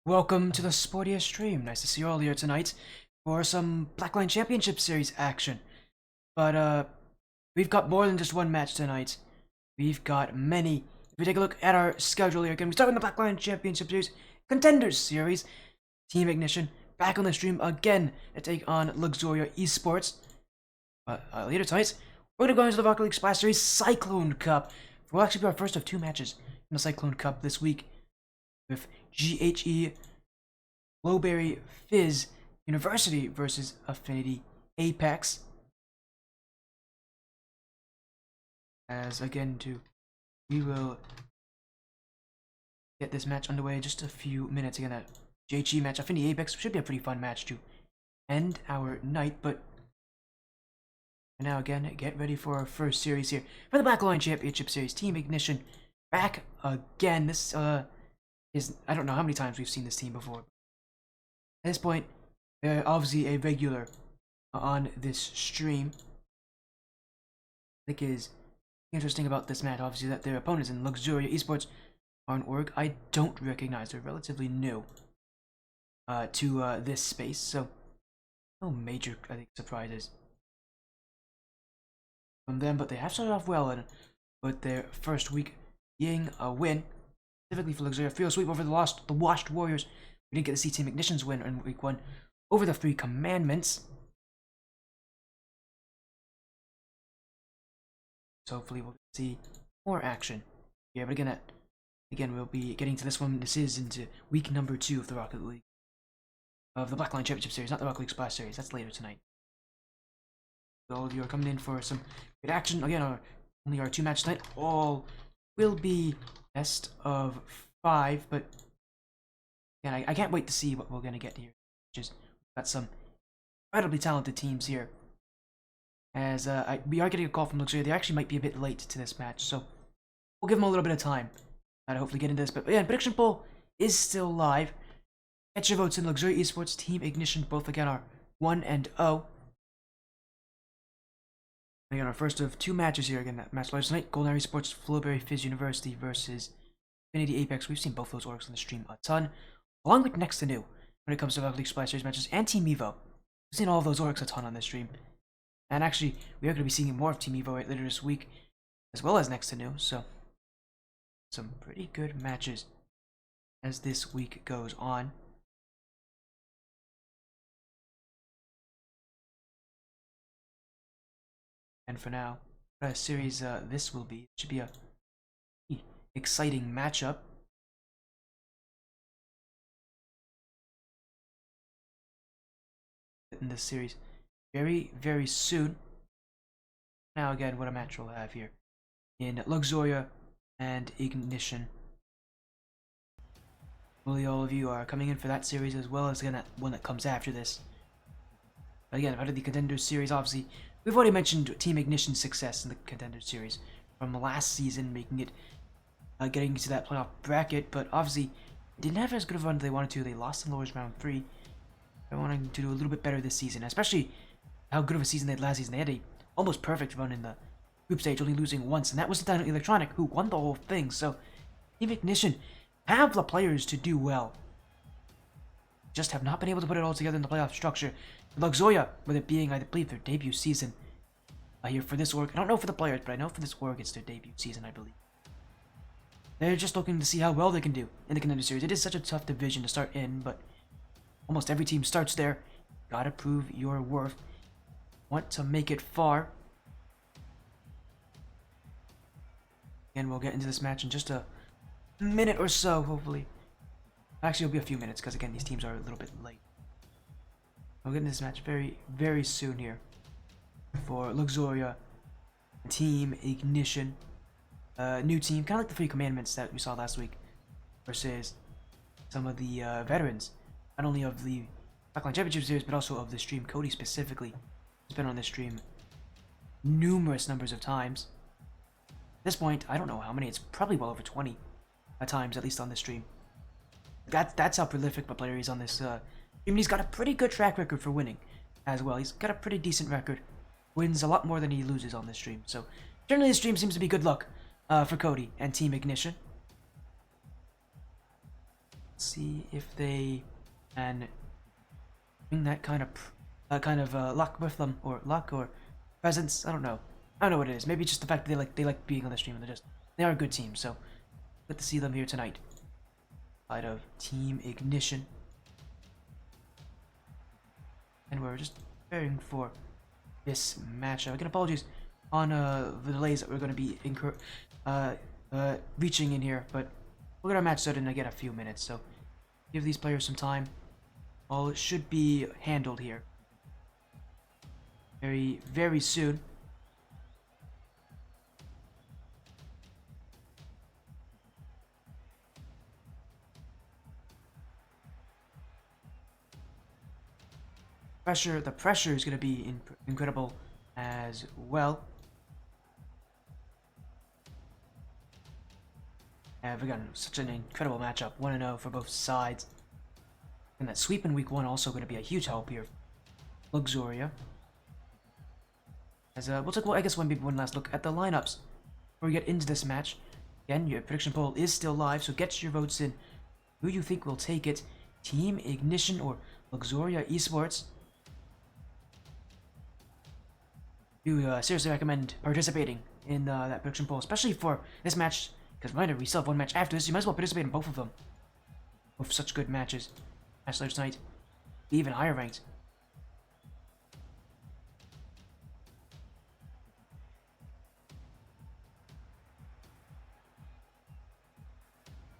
Welcome to the sportiest stream. Nice to see you all here tonight for some Blackline Championship Series action. But we've got more than just one match tonight. We've got many. If we take a look at our schedule here again, we start with the Blackline Championship Series Contenders Series. Team Ignition back on the stream again to take on Luxoria Esports. Later tonight, we're going to go into the Rocket League Splash Series Cyclone Cup. We'll actually be our first of two matches in the Cyclone Cup this week, with GHE, Flowberry, Fizz, University versus Affinity, Apex. We will get this match underway in just a few minutes. Again, that GHE match, Affinity, Apex should be a pretty fun match to end our night. But now again, get ready for our first series here for the Blackline Championship Series. Team Ignition back again. This I don't know how many times we've seen this team before. At this point, they're obviously a regular on this stream. I think is interesting about this match, obviously, that their opponents in Luxoria Esports are an org I don't recognize. They're relatively new to this space, so no major, I think, surprises from them. But they have started off well, and with their first week being a win. Specifically for Luxoria, field sweep over the Washed Warriors. We didn't get to see Team Ignition's win in week 1 over the Three Commandments. So hopefully we'll see more action. Yeah, but again, we'll be getting to this one. This is into week number 2 of the Rocket League, of the Blackline Championship Series, not the Rocket League Splash Series. That's later tonight. So all of you are coming in for some good action. Again, only our 2 matches tonight. All will be best of 5, but again, I can't wait to see what we're gonna get here. We've got some incredibly talented teams here. As we are getting a call from Luxuria, they actually might be a bit late to this match, so we'll give them a little bit of time to hopefully get into this. But yeah, prediction poll is still live. Get your votes in. Luxuria Esports, Team Ignition, both again are 1-0. Again, our first of 2 matches here. Again, that match live tonight. Golden Esports, Flowberry, Fizz University versus Affinity, Apex. We've seen both those orgs on the stream a ton, along with next to new when it comes to Rocket League Splash Series matches, and Team Evo. We've seen all of those orgs a ton on this stream. And actually, we are going to be seeing more of Team Evo right later this week, as well as next to new. So, some pretty good matches as this week goes on. And for now, what a series this will be. It should be a exciting matchup. In this series very, very soon. Now again, what a match we'll have here in Luxoria and Ignition. Hopefully all of you are coming in for that series, as well as again that one that comes after this. But again, out of the Contenders series, obviously, we've already mentioned Team Ignition's success in the Contenders series from last season, making it getting to that playoff bracket. But obviously, they didn't have as good of a run as they wanted to. They lost in lowers round 3. They're wanting to do a little bit better this season, especially how good of a season they had last season. They had a almost perfect run in the group stage, only losing once, and that was down to Electronic, who won the whole thing. So, Team Ignition have the players to do well, just have not been able to put it all together in the playoff structure. Luxoria, with it being, I believe, their debut season here for this org. I don't know for the players, but I know for this org it's their debut season, I believe. They're just looking to see how well they can do in the Contender Series. It is such a tough division to start in, but almost every team starts there. Gotta prove your worth. Want to make it far. And we'll get into this match in just a minute or so, hopefully. Actually, it'll be a few minutes, because again, these teams are a little bit late. We'll get into this match very, very soon here for Luxoria, Team Ignition. New team, kind of like the Three Commandments that we saw last week, versus some of the veterans, not only of the Blackline Championship Series, but also of the stream. Cody specifically has been on this stream numerous numbers of times. At this point, I don't know how many. It's probably well over 20 times, at least on this stream. That's how prolific my player is on this stream. He's got a pretty good track record for winning as well. He's got a pretty decent record. Wins a lot more than he loses on this stream. So generally, this stream seems to be good luck for Cody and Team Ignition. see if they can bring that kind of luck with them, or luck, or presence. I don't know. I don't know what it is. Maybe it's just the fact that they like being on the stream, and they are a good team. So good to see them here tonight. Side of Team Ignition, and we're just preparing for this matchup. Again, apologies on the delays that we're going to be reaching in here, but we'll get our match started in again a few minutes. So give these players some time. All should be handled here very, very soon. The pressure is going to be incredible as well. Again, such an incredible matchup, 1-0 for both sides. And that sweep in week 1 also going to be a huge help here. Luxoria. As we'll take, I guess, one last look at the lineups before we get into this match. Again, your prediction poll is still live, so get your votes in. Who you think will take it? Team Ignition or Luxoria Esports? You seriously recommend participating in that prediction poll, especially for this match, because reminder, we still have one match after this. You might as well participate in both of them. Both such good matches. Match later tonight, even higher ranked.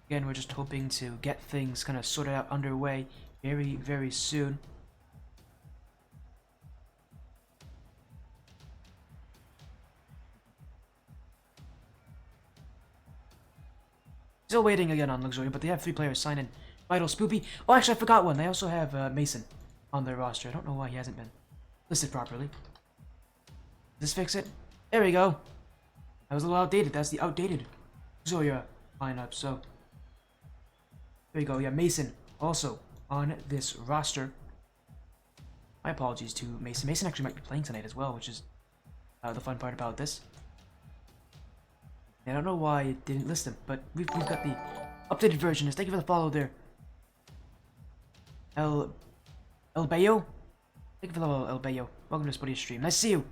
Again, we're just hoping to get things kind of sorted out underway very, very soon. Still waiting again on Luxury, but they have 3 players sign in. Vital, Spoopy. Oh, actually, I forgot one. They also have Mason on their roster. I don't know why he hasn't been listed properly. Does this fix it? There we go. That was a little outdated. That's the outdated Luxuria lineup. So there we go. Yeah, Mason also on this roster. My apologies to Mason. Mason actually might be playing tonight as well, which is the fun part about this. I don't know why it didn't list him, but we've got the updated version. Thank you for the follow there. El Bayo? Thank you for the follow, El Bayo. Welcome to Spuddy's stream. Nice to see you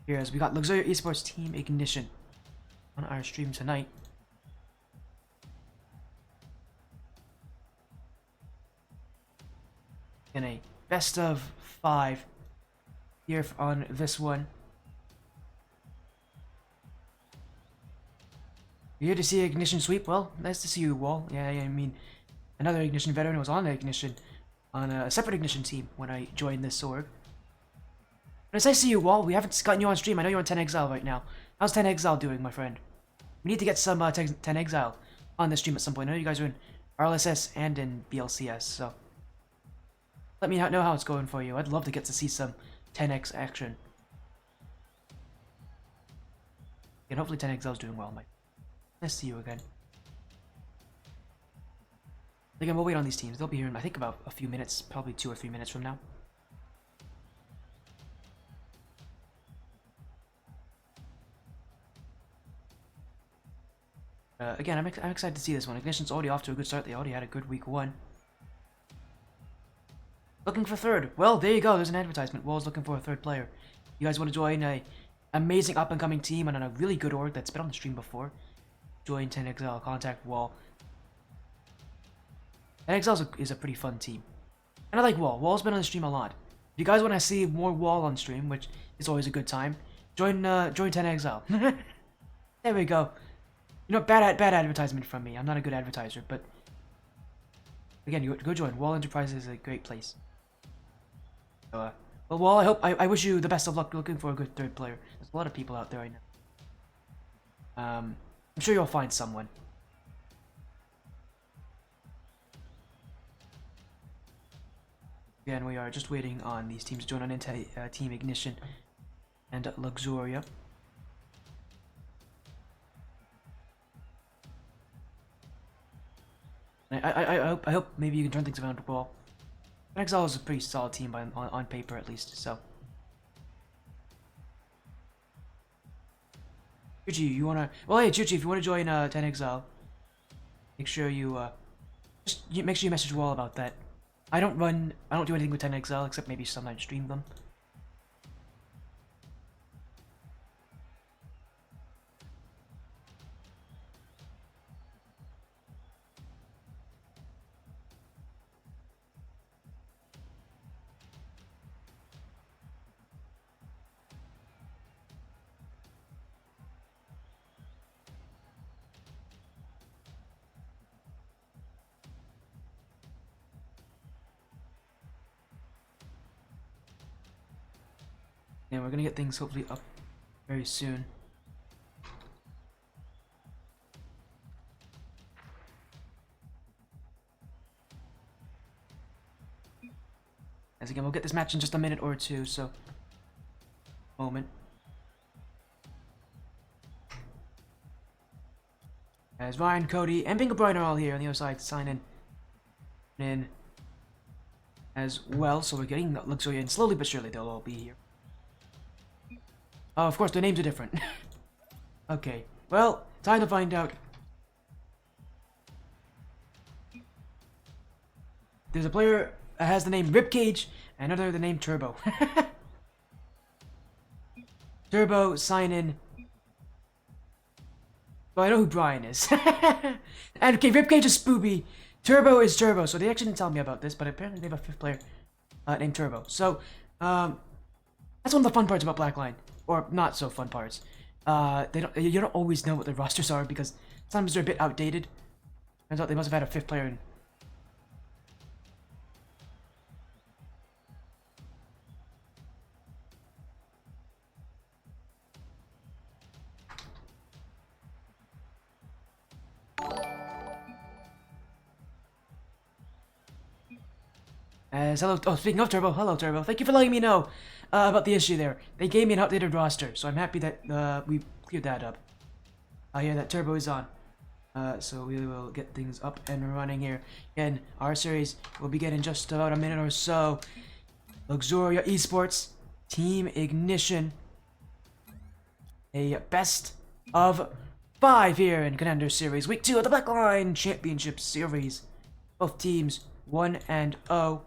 here as we got Luxuria Esports Team Ignition on our stream tonight. In a best of 5 here on this one. You're here to see Ignition sweep? Well, nice to see you, Wall. Yeah, I mean, another Ignition veteran was on the Ignition, on a separate Ignition team when I joined this org. But it's nice to see you, Wall. We haven't gotten you on stream. I know you're on 10 Exile right now. How's 10 Exile doing, my friend? We need to get some 10 Exile on the stream at some point. I know you guys are in RLSS and in BLCS, so let me know how it's going for you. I'd love to get to see some 10X action. And hopefully 10 Exile's doing well, Mike. Nice to see you again. Again, we'll wait on these teams. They'll be here in, I think, about a few minutes. Probably 2 or 3 minutes from now. Again, I'm excited to see this one. Ignition's already off to a good start. They already had a good week 1. Looking for 3rd. Well, there you go. There's an advertisement. Wall's looking for a 3rd player. You guys want to join a amazing up-and-coming team and on a really good org that's been on the stream before? Join 10 Exile, contact Wall. 10 Exile is a pretty fun team. And I like Wall. Wall's been on the stream a lot. If you guys want to see more Wall on stream, which is always a good time, join 10 Exile. There we go. You know, bad advertisement from me. I'm not a good advertiser, but again, you go join. Wall Enterprises is a great place. So, well, Wall, I wish you the best of luck looking for a good 3rd player. There's a lot of people out there right now. I'm sure you'll find someone. Again, we are just waiting on these teams to join on into Team Ignition and Luxoria. I hope maybe you can turn things around well. Exile is a pretty solid team on paper at least, so. Chuchi, you wanna? Well, hey, Chuchi, if you wanna join 10 Exile, make sure you Just make sure you message Wall about that. I don't do anything with 10XL except maybe sometimes stream them. And we're gonna get things hopefully up very soon. As again, we'll get this match in just a minute or two, so moment. As Ryan, Cody, and Bingo Brian are all here on the other side, sign in as well. So we're getting Luxoria in slowly but surely. They'll all be here. Oh, of course, their names are different. Okay, well, time to find out. There's a player that has the name Ribcage, and another the name Turbo. Turbo, sign in. Well, I know who Brian is. And okay, Ribcage is Spoopy. Turbo is Turbo. So they actually didn't tell me about this, but apparently they have a fifth player named Turbo. So, that's one of the fun parts about Blackline. Or not so fun parts. You don't always know what their rosters are because sometimes they're a bit outdated. Turns out they must have had a fifth player in. Hello, speaking of Turbo, hello Turbo. Thank you for letting me know about the issue there. They gave me an updated roster, so I'm happy that we cleared that up. I hear that Turbo is on. So we will get things up and running here. Again, our series will begin in just about a minute or so. Luxoria Esports, Team Ignition. A best of 5 here in Contenders Series. Week 2 of the Blackline Championship Series. Both teams 1-0.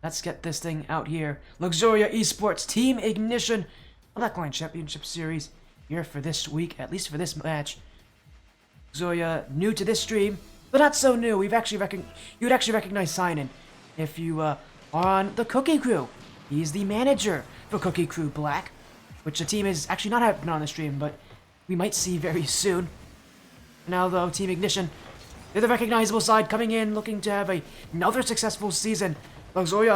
Let's get this thing out here. Luxoria Esports Team Ignition, Blackline Championship Series here for this week, at least for this match. Luxoria, new to this stream, but not so new. You would actually recognize Sign-In if you are on the Cookie Crew. He's the manager for Cookie Crew Black, which the team is actually not happening on the stream, but we might see very soon. Now though, Team Ignition, they're the recognizable side coming in, looking to have another successful season. Luxoria,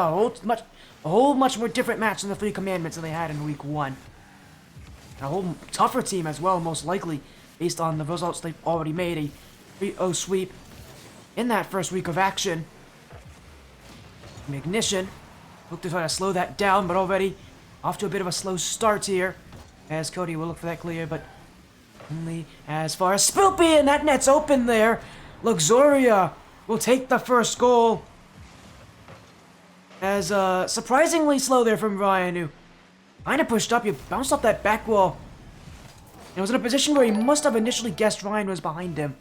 a whole much more different match than the 3 Commandments than they had in week 1. A whole tougher team as well, most likely, based on the results they've already made. A 3-0 sweep in that first week of action. Ignition look to try to slow that down, but already off to a bit of a slow start here. As Cody will look for that clear, but only as far as Spoopy, and that net's open there. Luxoria will take the first goal. As surprisingly slow there from Ryan, who kind of pushed up. You bounced off that back wall. And was in a position where he must have initially guessed Ryan was behind him.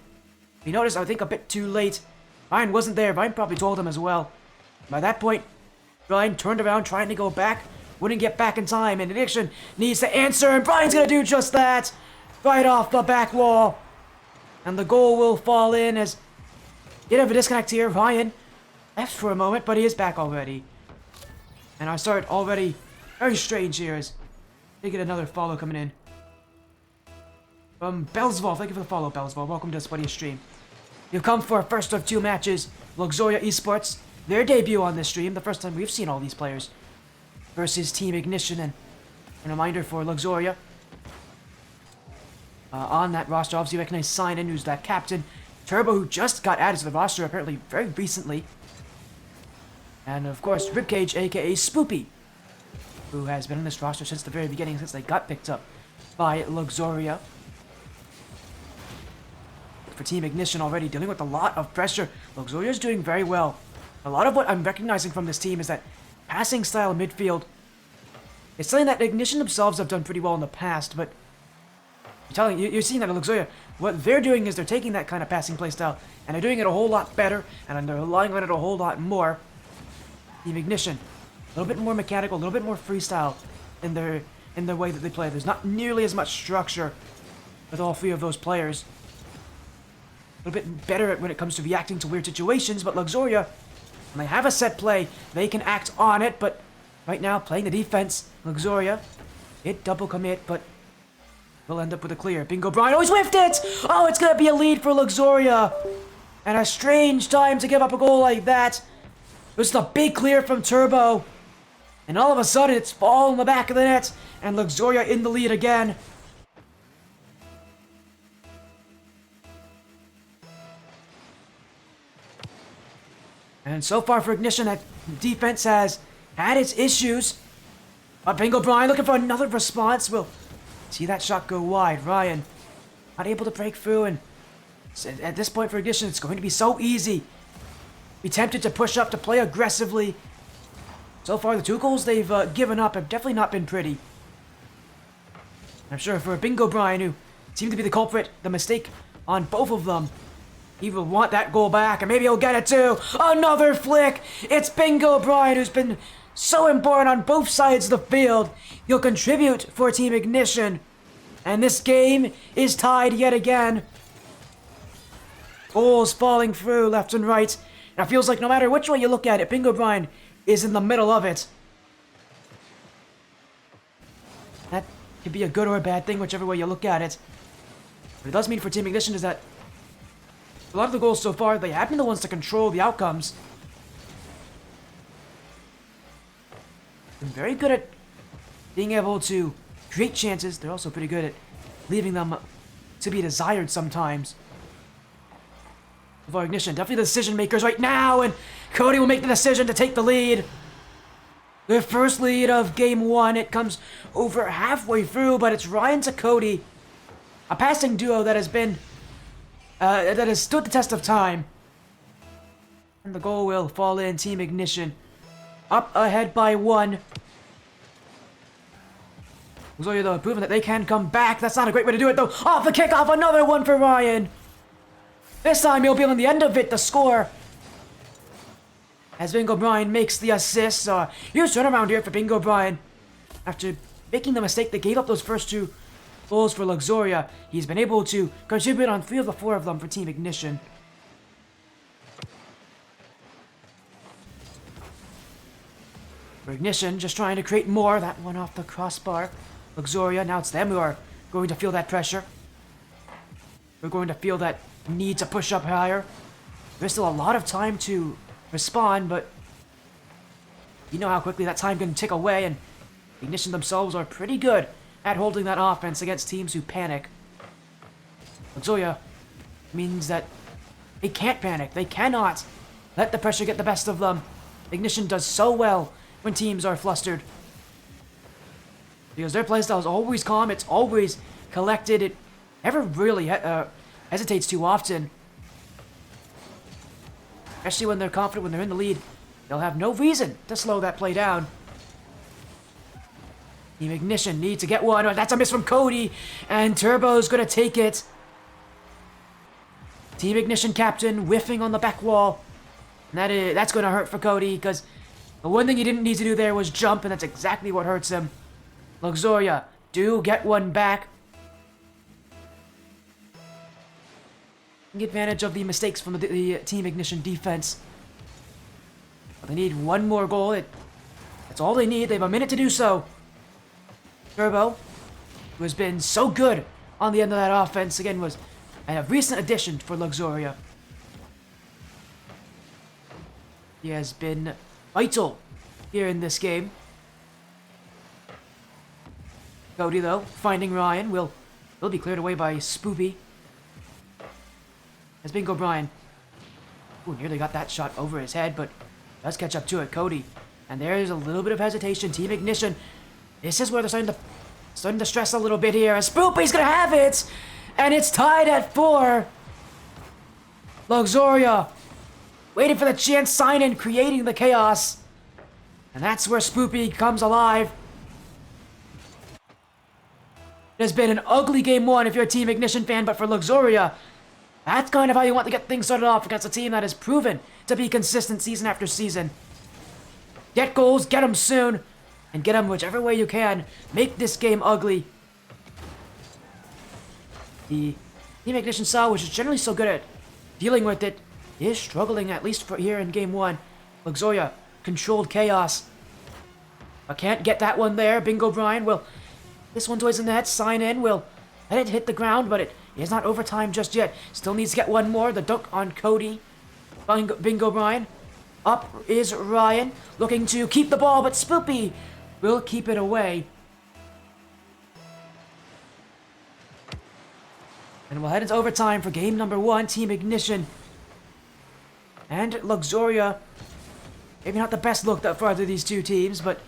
He noticed, I think, a bit too late. Ryan wasn't there. Ryan probably told him as well. By that point, Ryan turned around trying to go back. Wouldn't get back in time. And Addiction needs to answer. And Brian's going to do just that. Right off the back wall. And the goal will fall in as... Bit of a disconnect here. Ryan left for a moment, but he is back already. And our start already very strange here as they get another follow coming in. From Bellsval, thank you for the follow, Bellsval. Welcome to the Sweaty Stream. You've come for our first of 2 matches. Luxoria Esports, their debut on this stream, the first time we've seen all these players. Versus Team Ignition, and a reminder for Luxoria. On that roster, obviously you recognize Sign-In, who's that captain. Turbo, who just got added to the roster apparently very recently. And of course, Ribcage, aka Spoopy, who has been on this roster since the very beginning, since they got picked up by Luxoria. For Team Ignition already dealing with a lot of pressure. Luxoria is doing very well. A lot of what I'm recognizing from this team is that passing style midfield. It's something that Ignition themselves have done pretty well in the past, but You're seeing that at Luxoria. What they're doing is they're taking that kind of passing play style, and they're doing it a whole lot better, and they're relying on it a whole lot more. Team Ignition, a little bit more mechanical, a little bit more freestyle in their way that they play. There's not nearly as much structure with all three of those players. A little bit better when it comes to reacting to weird situations, but Luxoria, when they have a set play, they can act on it, but right now, playing the defense, Luxoria, hit double commit, but we'll end up with a clear. Bingo Brian always whiffed it! Oh, it's gonna be a lead for Luxoria! And a strange time to give up a goal like that. It was a big clear from Turbo. And all of a sudden, it's ball in the back of the net, and Luxoria in the lead again. And so far for Ignition, that defense has had its issues. But Bingo Brian looking for another response. We'll see that shot go wide. Ryan not able to break through, and at this point for Ignition, it's going to be so easy. Be tempted to push up, to play aggressively. So far, the two goals they've given up have definitely not been pretty. I'm sure for Bingo Brian, who seemed to be the culprit, the mistake on both of them, he will want that goal back, and maybe he'll get it too. Another flick! It's Bingo Brian, who's been so important on both sides of the field. He'll contribute for Team Ignition. And this game is tied yet again. Goals falling through left and right. And it feels like no matter which way you look at it, Bingo Brian is in the middle of it. That could be a good or a bad thing, whichever way you look at it. What it does mean for Team Ignition is that a lot of the goals so far, they have been the ones to control the outcomes. They're very good at being able to create chances. They're also pretty good at leaving them to be desired sometimes. For Ignition, definitely the decision makers right now, and Cody will make the decision to take the lead. Their first lead of game one. It comes over halfway through, but it's Ryan to Cody. A passing duo that has been that has stood the test of time. And the goal will fall in. Team Ignition up ahead by 1. Luxoria, though, proving that they can come back. That's not a great way to do it, though. Off the kickoff, another one for Ryan. This time he'll be on the end of it, the score. As Bingo Brian makes the assist. Huge turnaround here for Bingo Brian. After making the mistake that gave up those first 2 goals for Luxoria, he's been able to contribute on 3 of the 4 of them for Team Ignition. For Ignition, just trying to create more. That one off the crossbar. Luxoria, now it's them who are going to feel that pressure. We're going to feel that need to push up higher. There's still a lot of time to respond, but you know how quickly that time can tick away, and Ignition themselves are pretty good at holding that offense against teams who panic. Luxoria means that they can't panic. They cannot let the pressure get the best of them. Ignition does so well when teams are flustered, because their playstyle is always calm, it's always collected, it never really hesitates too often. Especially when they're confident, when they're in the lead, they'll have no reason to slow that play down. Team Ignition need to get one. That's a miss from Cody, and Turbo's gonna take it. Team Ignition captain whiffing on the back wall. And that's gonna hurt for Cody, because the one thing he didn't need to do there was jump, and that's exactly what hurts him. Luxoria do get one back. Take advantage of the mistakes from the Team Ignition defense. But they need one more goal. That's all they need. They have a minute to do so. Turbo, who has been so good on the end of that offense, again was a recent addition for Luxoria. He has been vital here in this game. Cody, though, finding Ryan, will be cleared away by Spoopy. As Bingo Brian, nearly got that shot over his head, but does catch up to it. Cody, and there's a little bit of hesitation. Team Ignition, this is where they're starting to stress a little bit here. And Spoopy's gonna have it, and it's tied at 4. Luxoria waiting for the chance sign in, creating the chaos, and that's where Spoopy comes alive. It has been an ugly game one if you're a Team Ignition fan, but for Luxoria, that's kind of how you want to get things started off against a team that has proven to be consistent season after season. Get goals, get them soon, and get them whichever way you can. Make this game ugly. The Team Ignition style, which is generally so good at dealing with it, is struggling, at least for here in game one. Luxoria, controlled chaos. I can't get that one there. Bingo Brian will... This one's always in the net. Sign in will let it hit the ground, but it is not overtime just yet. Still needs to get one more. The dunk on Cody. Bingo Brian. Up is Ryan, looking to keep the ball, but Spoopy will keep it away. And we'll head into overtime for game number one, Team Ignition. And Luxoria. Maybe not the best look for either of these two teams, but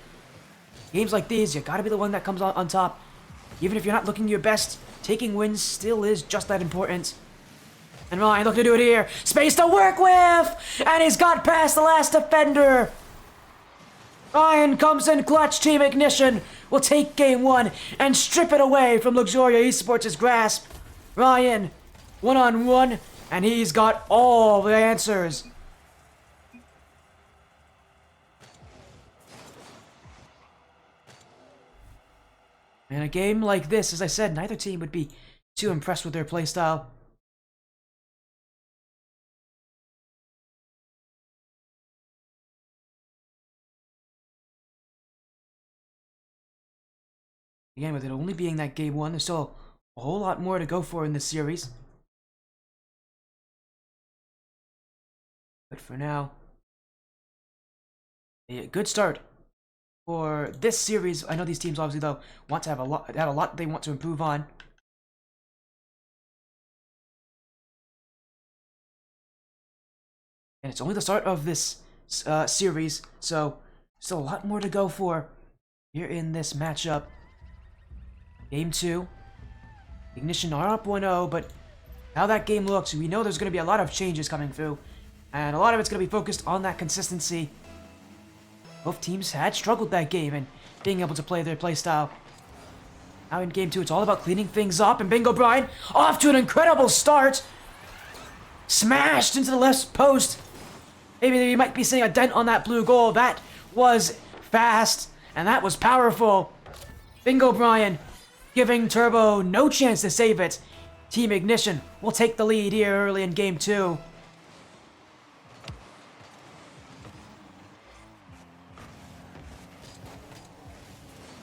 games like these, you gotta be the one that comes on top. Even if you're not looking your best, taking wins still is just that important. And Ryan looking to do it here. Space to work with! And he's got past the last defender. Ryan comes in clutch. Team Ignition will take game one and strip it away from Luxoria Esports' grasp. Ryan, one-on-one, and he's got all the answers. In a game like this, as I said, neither team would be too impressed with their playstyle. Again, with it only being that game one, there's still a whole lot more to go for in this series. But for now, a good start for this series. I know these teams obviously though want to have a lot they want to improve on. And it's only the start of this series, so still a lot more to go for here in this matchup. Game 2. Ignition are up 1-0, but how that game looks, we know there's going to be a lot of changes coming through, and a lot of it's going to be focused on that consistency. Both teams had struggled that game and being able to play their play style. Now in game 2, it's all about cleaning things up, and Bingo Brian off to an incredible start. Smashed into the left post. Maybe you might be seeing a dent on that blue goal. That was fast, and that was powerful. Bingo Brian giving Turbo no chance to save it. Team Ignition will take the lead here early in game 2.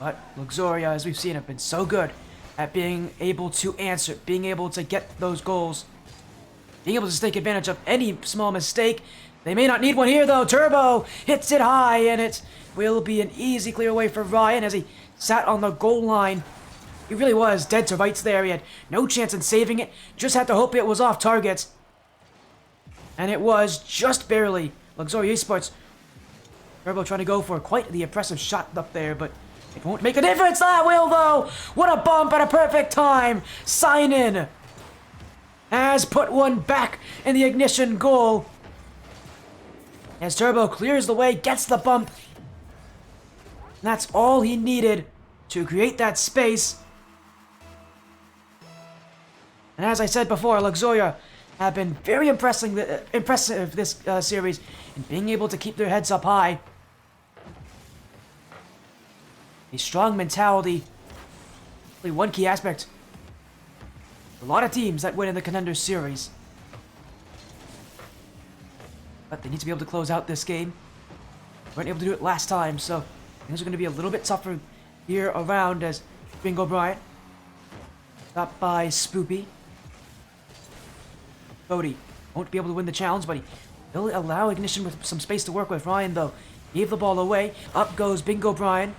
But Luxoria, as we've seen, have been so good at being able to answer, being able to get those goals, being able to take advantage of any small mistake. They may not need one here, though. Turbo hits it high, and it will be an easy clear away for Ryan as he sat on the goal line. He really was dead to rights there. He had no chance in saving it. Just had to hope it was off target. And it was just barely. Luxoria Esports. Turbo trying to go for quite the impressive shot up there, but it won't make a difference. That will, though. What a bump at a perfect time. Sign in. Has put one back in the Ignition goal. As Turbo clears the way, gets the bump. And that's all he needed to create that space. And as I said before, Luxoria have been very impressive this series in being able to keep their heads up high. A strong mentality. Really one key aspect. A lot of teams that win in the Contenders series. But they need to be able to close out this game. Weren't able to do it last time, so things are going to be a little bit tougher here around as Bingo Brian. Stopped by Spoopy. Cody won't be able to win the challenge, but he will allow Ignition with some space to work with. Ryan, though, gave the ball away. Up goes Bingo Brian.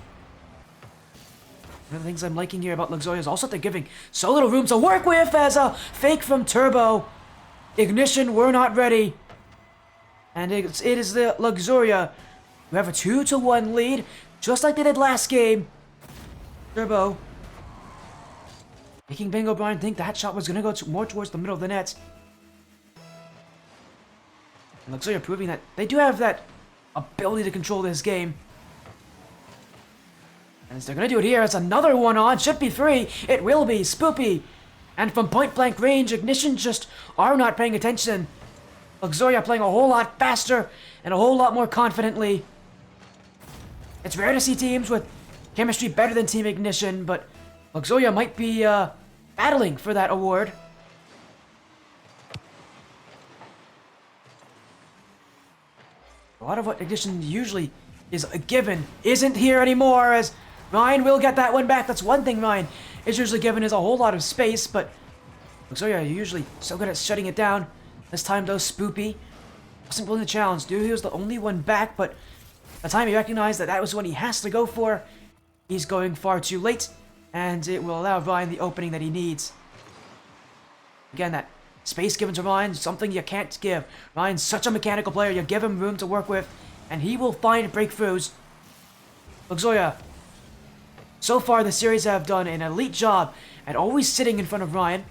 One of the things I'm liking here about Luxoria is also they're giving so little room to work with as a fake from Turbo. Ignition were not ready. And it is the Luxoria who have a 2-1 lead, just like they did last game. Turbo making Bingo Brian think that shot was going to go more towards the middle of the net. And Luxoria proving that they do have that ability to control this game. And they're gonna do it here. It's another one on. Should be 3. It will be. Spoopy. And from point-blank range, Ignition just are not paying attention. Luxoria playing a whole lot faster and a whole lot more confidently. It's rare to see teams with chemistry better than Team Ignition, but Luxoria might be battling for that award. A lot of what Ignition usually is a given isn't here anymore, as Ryan will get that one back. That's one thing Ryan is usually given, is a whole lot of space, but Luxoria are usually so good at shutting it down. This time, though, Spoopy wasn't willing to challenge. Dude, he was the only one back, but by the time he recognized that that was what he has to go for, he's going far too late, and it will allow Ryan the opening that he needs. Again, that space given to Ryan, something you can't give. Ryan's such a mechanical player, you give him room to work with, and he will find breakthroughs. Luxoria, so far this series have done an elite job at always sitting in front of Ryan.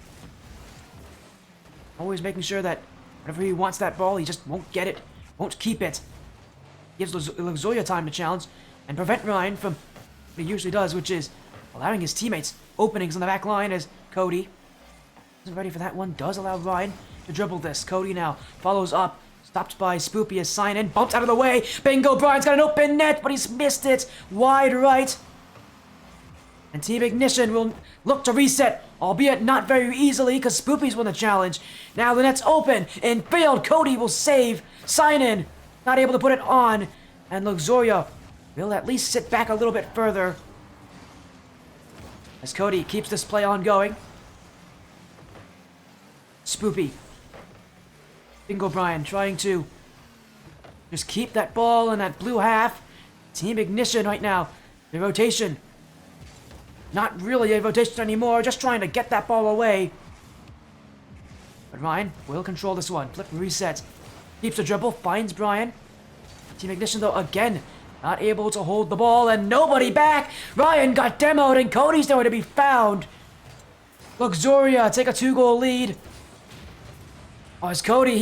Always making sure that whenever he wants that ball, he just won't get it, won't keep it. Gives Luxoria time to challenge and prevent Ryan from what he usually does, which is allowing his teammates openings on the back line, as Cody isn't ready for that one. Does allow Ryan to dribble this. Cody now follows up. Stopped by Spoopy as sign in. Bumps out of the way. Bingo Brian's got an open net, but he's missed it. Wide right. And Team Ignition will look to reset, albeit not very easily, because Spoopy's won the challenge. Now the net's open. In field, Cody will save. Sign in. Not able to put it on. And Luxoria will at least sit back a little bit further, as Cody keeps this play ongoing. Spoopy. Bingo Brian trying to just keep that ball in that blue half. Team Ignition right now. The rotation. Not really a rotation anymore, just trying to get that ball away. But Ryan will control this one. Flip reset. Keeps the dribble, finds Brian. Team Ignition, though, again, not able to hold the ball, and nobody back. Ryan got demoed, and Cody's nowhere to be found. Luxoria take a 2-goal lead. Oh, as Cody,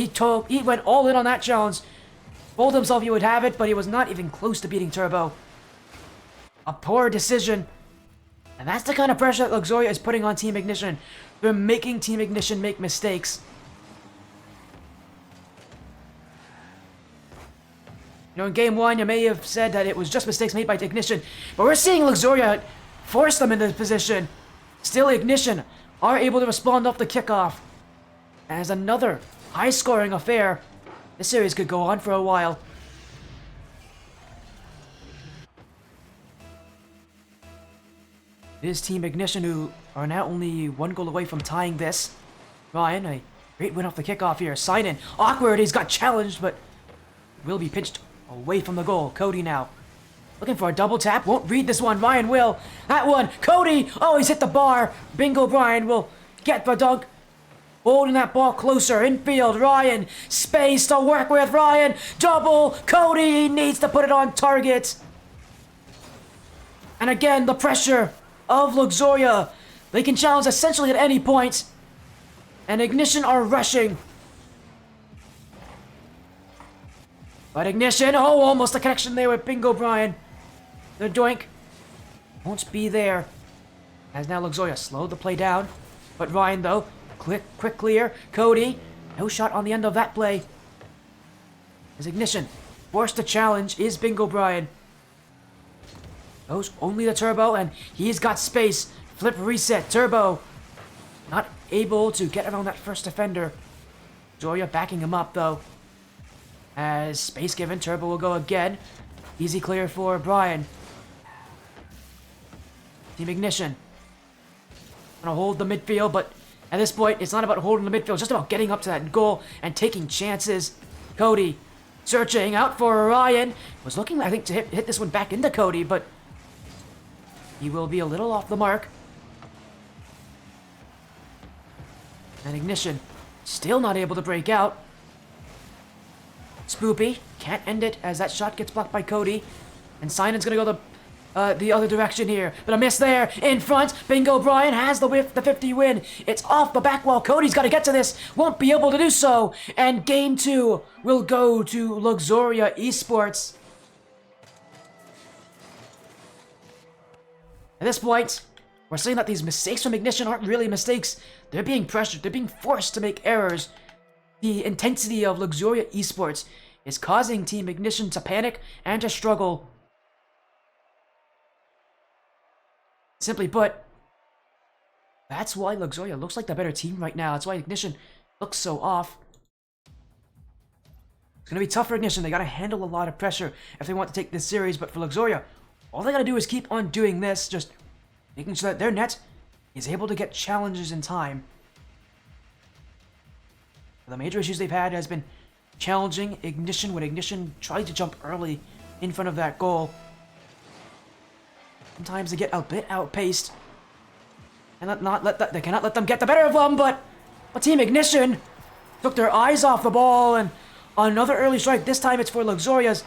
he went all in on that challenge. Told himself he would have it, but he was not even close to beating Turbo. A poor decision. And that's the kind of pressure that Luxoria is putting on Team Ignition. They're making Team Ignition make mistakes. You know, in Game 1, you may have said that it was just mistakes made by Ignition, but we're seeing Luxoria force them into this position. Still, Ignition are able to respond off the kickoff. As another high-scoring affair, this series could go on for a while. It is Team Ignition who are now only 1 goal away from tying this. Ryan, a great win off the kickoff here. Sign in. Awkward, he's got challenged, but will be pitched away from the goal. Cody now looking for a double tap. Won't read this one. Ryan will. That one. Cody. Oh, he's hit the bar. Bingo Brian will get the dunk. Holding that ball closer. Infield. Ryan. Space to work with. Ryan. Double. Cody needs to put it on target. And again, the pressure of Luxoria. They can challenge essentially at any point. And Ignition are rushing. But Ignition, oh, almost a connection there with Bingo Brian. The doink won't be there. As now Luxoria slowed the play down. But Ryan, though, quick clear. Cody, no shot on the end of that play. As Ignition forced to challenge is Bingo Brian. Goes only the Turbo, and he's got space. Flip reset. Turbo not able to get around that first defender. Luxoria backing him up, though. As space given, Turbo will go again. Easy clear for Brian. Team Ignition gonna hold the midfield, but at this point, it's not about holding the midfield, it's just about getting up to that goal and taking chances. Cody searching out for Ryan. Was looking, I think, to hit this one back into Cody, but he will be a little off the mark. And Ignition still not able to break out. Spoopy can't end it as that shot gets blocked by Cody. And Sinan's gonna go the other direction here. But a miss there in front. Bingo Brian has the 50 win. It's off the back wall. Cody's got to get to this. Won't be able to do so. And game 2 will go to Luxoria Esports. At this point, we're saying that these mistakes from Ignition aren't really mistakes. They're being pressured. They're being forced to make errors. The intensity of Luxoria Esports is causing Team Ignition to panic and to struggle. Simply put, that's why Luxoria looks like the better team right now. That's why Ignition looks so off. It's going to be tough for Ignition. They got to handle a lot of pressure if they want to take this series. But for Luxoria, all they got to do is keep on doing this, just making sure that their net is able to get challenges in time. The major issues they've had has been challenging Ignition when Ignition tried to jump early in front of that goal. Sometimes they get a bit outpaced. And they cannot let them get the better of them, but Team Ignition took their eyes off the ball, and another early strike. This time it's for Luxoria's.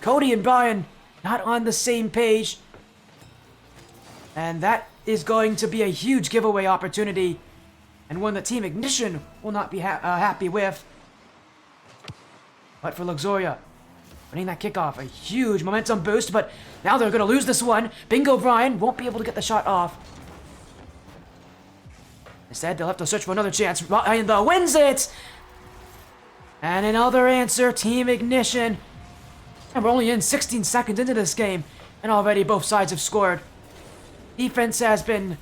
Cody and Brian not on the same page. And that is going to be a huge giveaway opportunity, and one that Team Ignition will not be happy with. But for Luxoria, winning that kickoff, a huge momentum boost, but now they're going to lose this one. Bingo Brian won't be able to get the shot off. Instead, they'll have to search for another chance. Ryan though wins it! And another answer, Team Ignition. And we're only in 16 seconds into this game, and already both sides have scored. Defense has been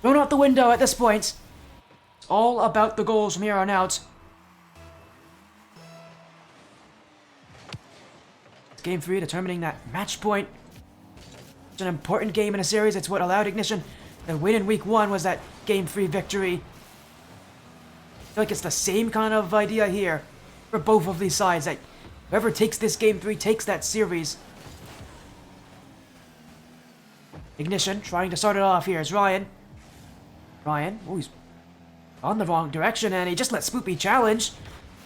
thrown out the window at this point. It's all about the goals from here on out. It's Game 3 determining that match point. It's an important game in a series. It's what allowed Ignition to win in Week 1, was that Game 3 victory. I feel like it's the same kind of idea here for both of these sides, that whoever takes this Game 3 takes that series. Ignition trying to start it off here is Ryan. Ryan, oh, he's on the wrong direction, and he just let Spoopy challenge.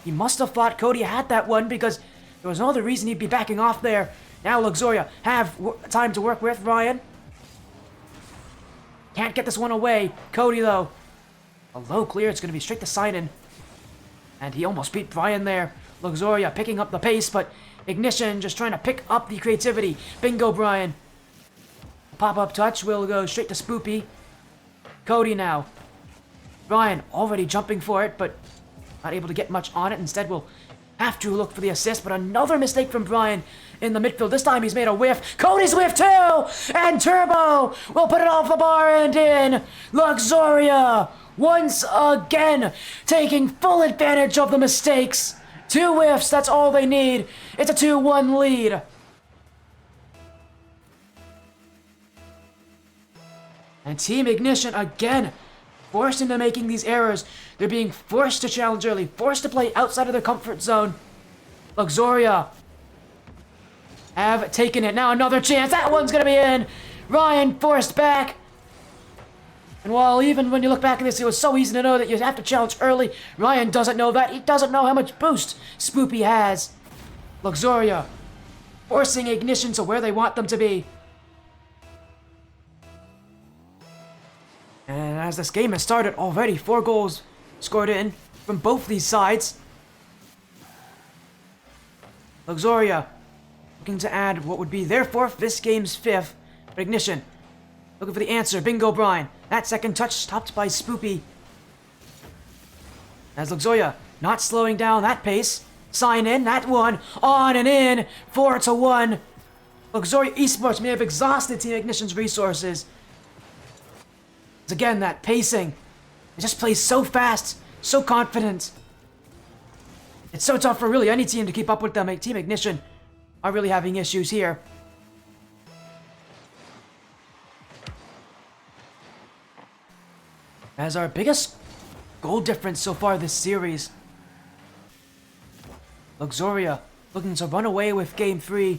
He must have thought Cody had that one, because there was no other reason he'd be backing off there. Now Luxoria have time to work with Ryan. Can't get this one away. Cody, though. A low clear. It's going to be straight to Cyclone. And he almost beat Brian there. Luxoria picking up the pace, but Ignition just trying to pick up the creativity. Bingo Brian. Pop-up touch will go straight to Spoopy. Cody now. Brian already jumping for it, but not able to get much on it. Instead, we'll have to look for the assist, but another mistake from Brian in the midfield. This time he's made a whiff. Cody's whiff too! And Turbo will put it off the bar and in. Luxoria once again taking full advantage of the mistakes. 2 whiffs, that's all they need. It's a 2-1 lead. And Team Ignition again forced into making these errors. They're being forced to challenge early, forced to play outside of their comfort zone. Luxoria have taken it. Now another chance. That one's going to be in. Ryan forced back. And while even when you look back at this, it was so easy to know that you have to challenge early, Ryan doesn't know that. He doesn't know how much boost Spoopy has. Luxoria forcing Ignition to where they want them to be. And as this game has started already, 4 goals scored in from both these sides. Luxoria looking to add what would be their 4th, this game's 5th. But Ignition looking for the answer. Bingo Brian. That second touch stopped by Spoopy. As Luxoria not slowing down that pace. Sign in, that one, on and in, 4-1. Luxoria Esports may have exhausted Team Ignition's resources. Again, that pacing. It just plays so fast, so confident. It's so tough for really any team to keep up with them. Team Ignition are really having issues here. As our biggest goal difference so far this series, Luxoria looking to run away with Game 3.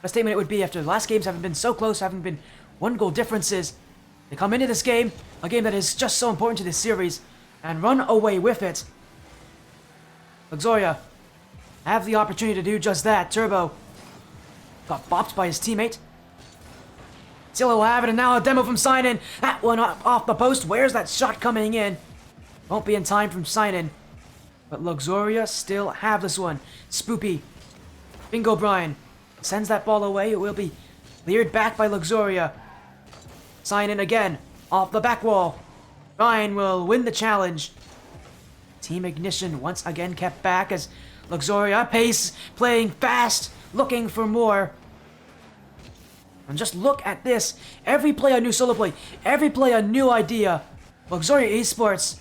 A statement it would be after the last games haven't been so close, haven't been 1-goal differences. They come into this game, a game that is just so important to this series, and run away with it. Luxoria have the opportunity to do just that. Turbo got bopped by his teammate. Still will have it, and now a demo from Cyclone. That one off the post. Where's that shot coming in? Won't be in time from Cyclone. But Luxoria still have this one. Spoopy. Bingo Brian sends that ball away. It will be cleared back by Luxoria. Sign in again. Off the back wall. Ryan will win the challenge. Team Ignition once again kept back as Luxoria pace, playing fast, looking for more. And just look at this. Every play a new solo play. Every play a new idea. Luxoria Esports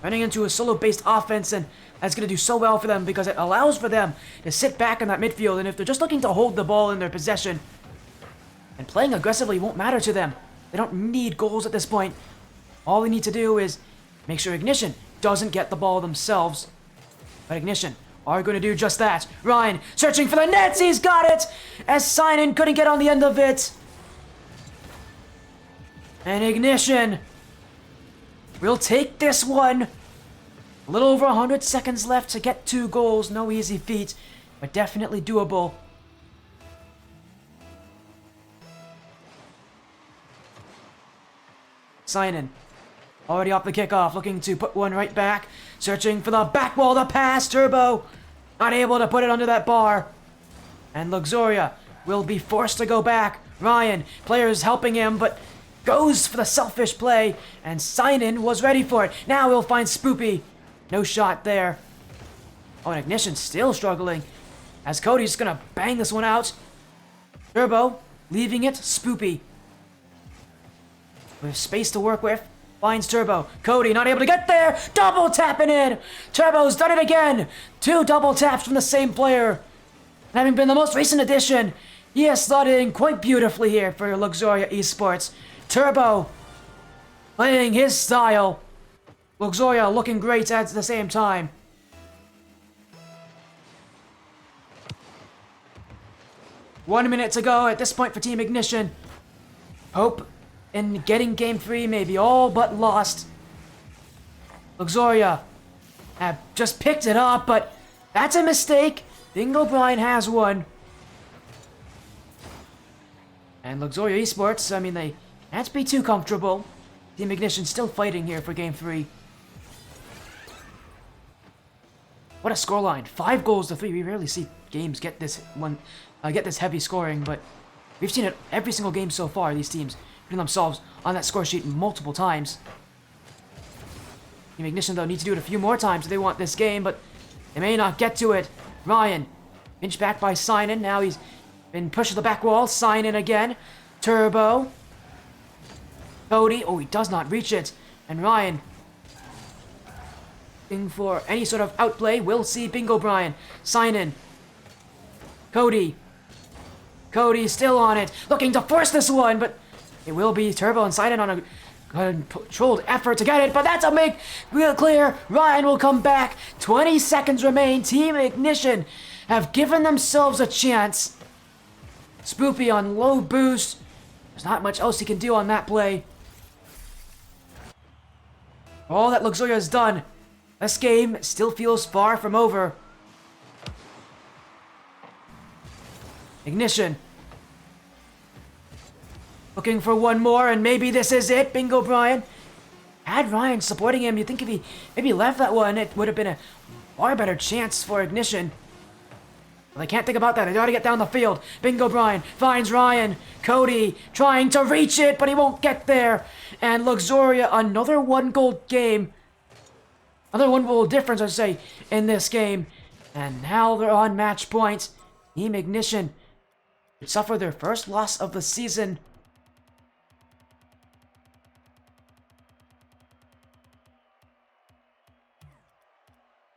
running into a solo-based offense, and that's going to do so well for them because it allows for them to sit back in that midfield, and if they're just looking to hold the ball in their possession, and playing aggressively won't matter to them. They don't need goals at this point. All they need to do is make sure Ignition doesn't get the ball themselves. But Ignition are going to do just that. Ryan searching for the nets. He's got it! As Cyclone couldn't get on the end of it. And Ignition will take this one. A little over 100 seconds left to get 2 goals. No easy feat, but definitely doable. Cyclone already off the kickoff, looking to put one right back. Searching for the back wall, the pass. Turbo not able to put it under that bar. And Luxoria will be forced to go back. Ryan, players helping him, but goes for the selfish play. And Cyclone was ready for it. Now he'll find Spoopy. No shot there. Oh, and Ignition still struggling. As Cody's gonna bang this one out. Turbo leaving it. Spoopy with space to work with, finds Turbo. Cody not able to get there. Double tapping in. Turbo's done it again. 2 double taps from the same player. Having been the most recent addition, he has slotted in quite beautifully here for Luxoria Esports. Turbo playing his style. Luxoria looking great at the same time. One minute to go at this point for Team Ignition. Hope in getting Game 3 may be all but lost. Luxoria have just picked it up, but that's a mistake. Bingo Brian has one. And Luxoria Esports, I mean, they can't be too comfortable. Team Ignition still fighting here for Game 3. What a scoreline. 5 goals to 3. We rarely see games get this heavy scoring, but we've seen it every single game so far, these teams putting themselves on that score sheet multiple times. Team Ignition, though, need to do it a few more times if they want this game, but they may not get to it. Ryan, pinched back by Cyclone. Now he's been pushed to the back wall. Cyclone again. Turbo. Cody. Oh, he does not reach it. And Ryan, looking for any sort of outplay. We'll see Bingo Brian. Cyclone. Cody. Cody still on it. Looking to force this one, but it will be Turbo and Cyclone on a controlled effort to get it, but that's a make real clear. Ryan will come back. 20 seconds remain. Team Ignition have given themselves a chance. Spoopy on low boost. There's not much else he can do on that play. All that Luxoria has done. This game still feels far from over. Ignition looking for one more, and maybe this is it. Bingo Brian had Ryan supporting him. You think if he maybe left that one, it would have been a far better chance for Ignition. Well, they can't think about that. They gotta get down the field. Bingo Brian finds Ryan. Cody trying to reach it, but he won't get there. And Luxoria, another 1-goal game. Another 1-goal difference, I'd say, in this game. And now they're on match point. Team Ignition would suffer their first loss of the season.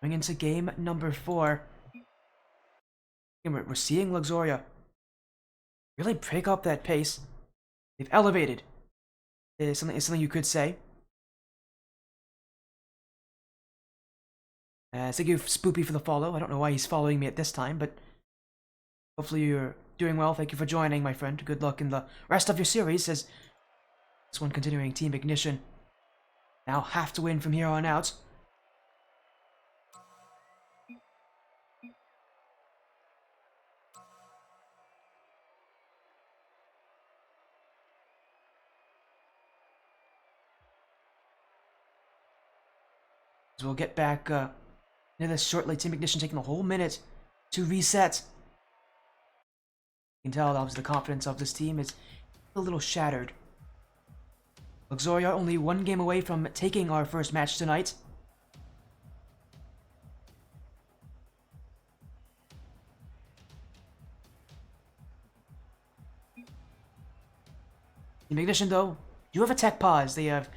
Going into game number 4. We're seeing Luxoria really pick up that pace. They've elevated. It's something you could say. Thank you, Spoopy, for the follow. I don't know why he's following me at this time, but hopefully you're doing well. Thank you for joining, my friend. Good luck in the rest of your series, as this one continuing. Team Ignition now have to win from here on out. We'll get back into this shortly. Team Ignition taking a whole minute to reset. You can tell, obviously, the confidence of this team is a little shattered. Luxoria only one game away from taking our first match tonight. Team Ignition, though, do have a tech pause. They have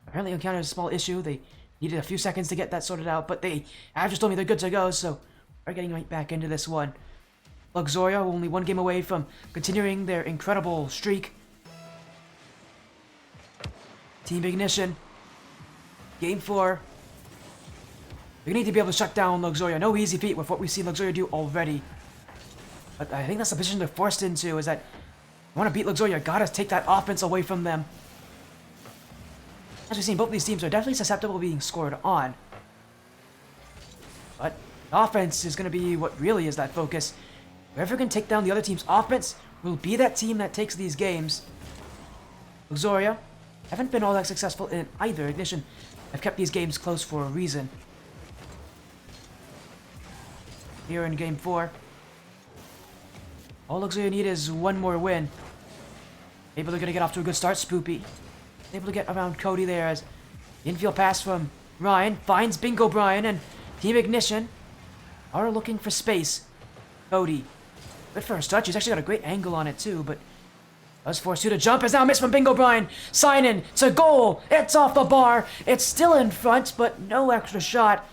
apparently encountered a small issue. They needed a few seconds to get that sorted out, but they have just told me they're good to go, so we're getting right back into this one. Luxoria only one game away from continuing their incredible streak. Team Ignition, Game 4. We need to be able to shut down Luxoria. No easy feat with what we've seen Luxoria do already. But I think that's the position they're forced into, is that I want to beat Luxoria, gotta take that offense away from them. As we've seen, both of these teams are definitely susceptible to being scored on. But offense is going to be what really is that focus. Whoever can take down the other team's offense will be that team that takes these games. Luxoria haven't been all that successful in either. Ignition have kept these games close for a reason. Here in Game 4, all Luxoria need is one more win. Maybe they're going to get off to a good start. Spoopy able to get around Cody there as the infield pass from Ryan finds Bingo Brian, and Team Ignition are looking for space. Cody, good first touch. He's actually got a great angle on it too, but was forced to jump. Is now missed from Bingo Brian. Sign in to goal. It's off the bar. It's still in front, but no extra shot.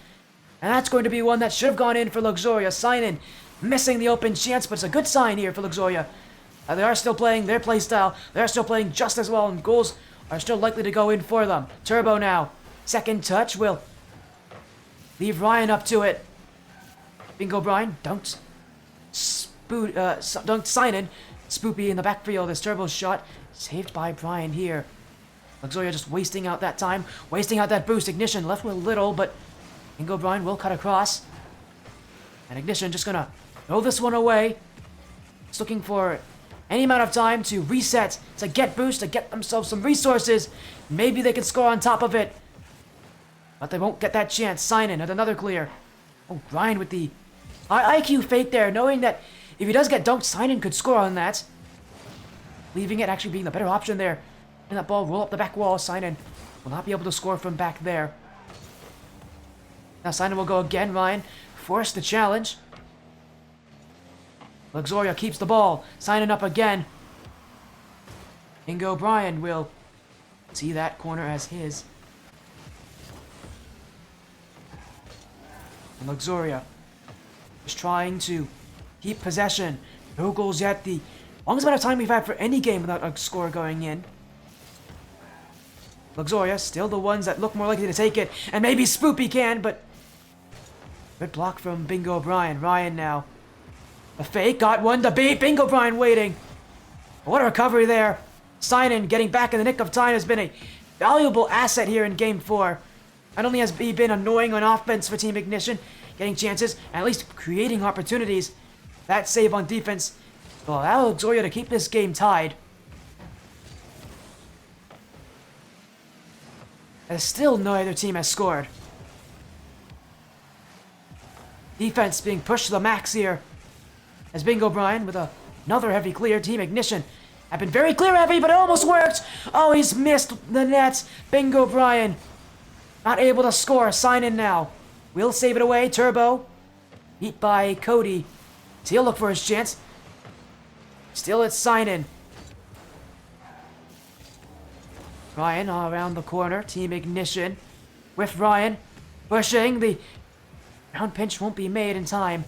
And that's going to be one that should have gone in for Luxoria. Sign in, missing the open chance, but it's a good sign here for Luxoria. They are still playing their play style. They're still playing just as well, and goals are still likely to go in for them. Turbo now. Second touch will leave Ryan up to it. Bingo Brian dunked. Dunked sign in. Spoopy in the backfield. This Turbo shot saved by Brian here. Luxoria just wasting out that time. Wasting out that boost. Ignition left with little, but Bingo Brian will cut across. And Ignition just gonna throw this one away. It's looking for any amount of time to reset, to get boost, to get themselves some resources. Maybe they can score on top of it. But they won't get that chance. Sign in at another clear. Oh, Ryan with the IQ fake there, knowing that if he does get dunked, Sign in could score on that. Leaving it actually being the better option there. And that ball roll up the back wall. Sign in will not be able to score from back there. Now Sign in will go again. Ryan forced the challenge. Luxoria keeps the ball. Signing up again. Bingo Brian will see that corner as his. And Luxoria is trying to keep possession. No goals yet. The longest amount of time we've had for any game without a score going in. Luxoria still the ones that look more likely to take it. And maybe Spoopy can, but good block from Bingo Brian. Ryan now. A fake, got one to beat. Bingo Brian waiting. What a recovery there. Sign in getting back in the nick of time has been a valuable asset here in Game 4. Not only has he been annoying on offense for Team Ignition, getting chances, and at least creating opportunities, that save on defense will allow Luxoria to keep this game tied. As still neither team has scored. Defense being pushed to the max here. As Bingo Brian with another heavy clear. Team Ignition have been very clear heavy, but it almost worked. Oh, he's missed the net. Bingo Brian not able to score. Sign in now. Will save it away. Turbo beat by Cody. He'll look for his chance. Still it's Sign in. Ryan all around the corner. Team Ignition with Ryan pushing. The round pinch won't be made in time.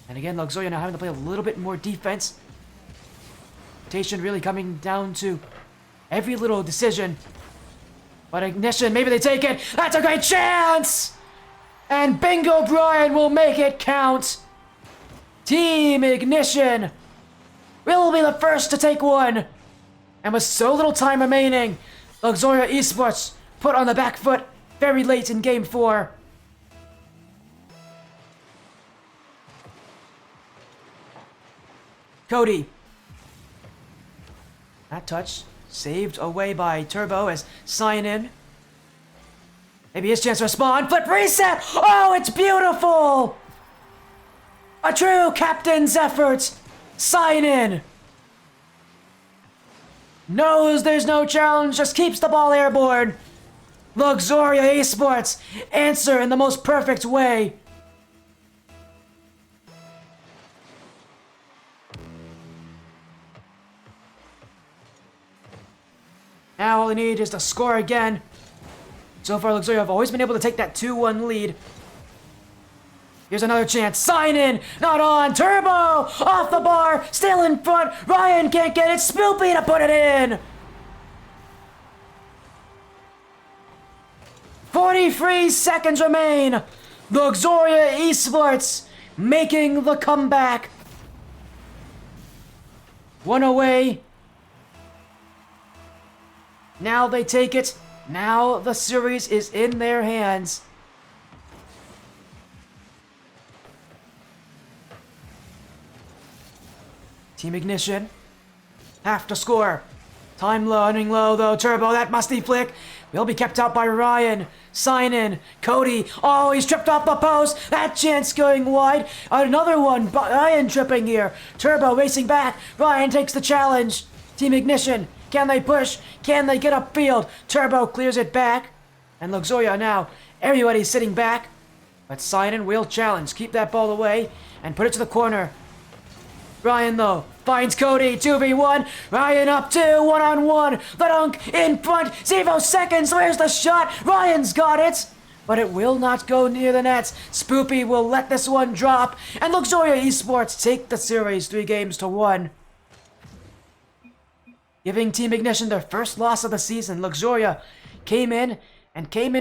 And again, Luxoria now having to play a little bit more defense. Rotation really coming down to every little decision. But Ignition, maybe they take it. That's a great chance! And Bingo Brian will make it count. Team Ignition will be the first to take one. And with so little time remaining, Luxoria Esports put on the back foot very late in Game 4. Cody. That touch saved away by Turbo as Sign in. Maybe his chance to respond. Flip reset! Oh, it's beautiful! A true captain's effort! Sign in! knows there's no challenge, just keeps the ball airborne. Luxoria Esports answer in the most perfect way. Now all they need is to score again. So far, Luxoria have always been able to take that 2-1 lead. Here's another chance. Sign in. Not on. Turbo. Off the bar. Still in front. Ryan can't get it. Spoopy to put it in. 43 seconds remain. Luxoria Esports making the comeback. One away. Now they take it. Now the series is in their hands. Team Ignition have to score. Time running low though. Turbo, that musty flick will be kept out by Ryan. Sign in. Cody. Oh, he's tripped off the post. That chance going wide. Another one. Ryan tripping here. Turbo racing back. Ryan takes the challenge. Team Ignition. Can they push? Can they get upfield? Turbo clears it back. And Luxoria now. Everybody's sitting back. But Sign in will challenge. Keep that ball away and put it to the corner. Ryan, though, finds Cody, 2v1. Ryan up 2, 1-on-1. The dunk in front, 0 seconds. Where's the shot? Ryan's got it. But it will not go near the nets. Spoopy will let this one drop. And Luxoria Esports take the series 3-1. Giving Team Ignition their first loss of the season. Luxoria came in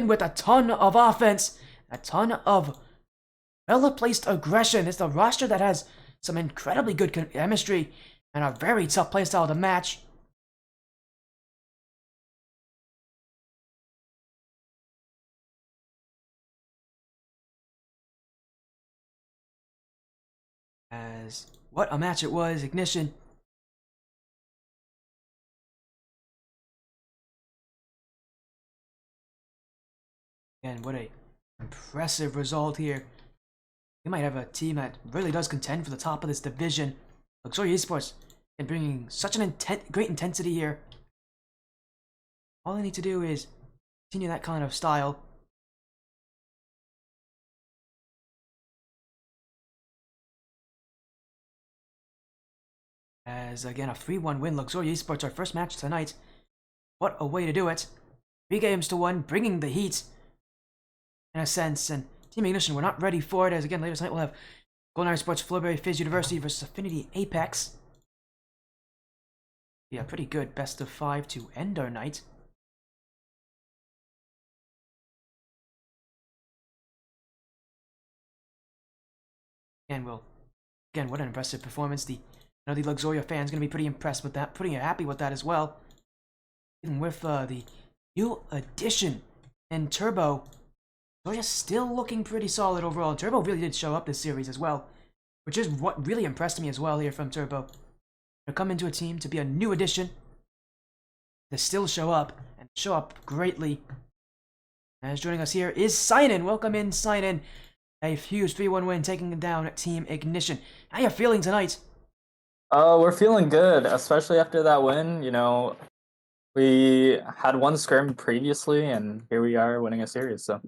with a ton of offense. A ton of well-placed aggression. It's the roster that has some incredibly good chemistry and a very tough playstyle to match. As what a match it was, Ignition. And what a impressive result here. We might have a team that really does contend for the top of this division. Luxoria Esports and bringing such an great intensity here. All they need to do is continue that kind of style. As again, a 3-1 win. Luxoria Esports, our first match tonight. What a way to do it. 3-1, bringing the heat in a sense. And Team Ignition, we're not ready for it, as again, later tonight we'll have Golden Sports, Flowberry, Fizz University versus Affinity Apex. Yeah, pretty good best of 5 to end our night. And again, what an impressive performance. I know the Luxoria fans going to be pretty impressed with that, pretty happy with that as well. Even with the new addition in Turbo, Luxoria still looking pretty solid overall. Turbo really did show up this series as well, which is what really impressed me as well here from Turbo. To come into a team to be a new addition, to still show up, and show up greatly. As joining us here is Sign-In. Welcome in, Sign-In. A huge 3-1 win, taking down Team Ignition. How are you feeling tonight? We're feeling good, especially after that win. You know, we had one scrim previously, and here we are winning a series. So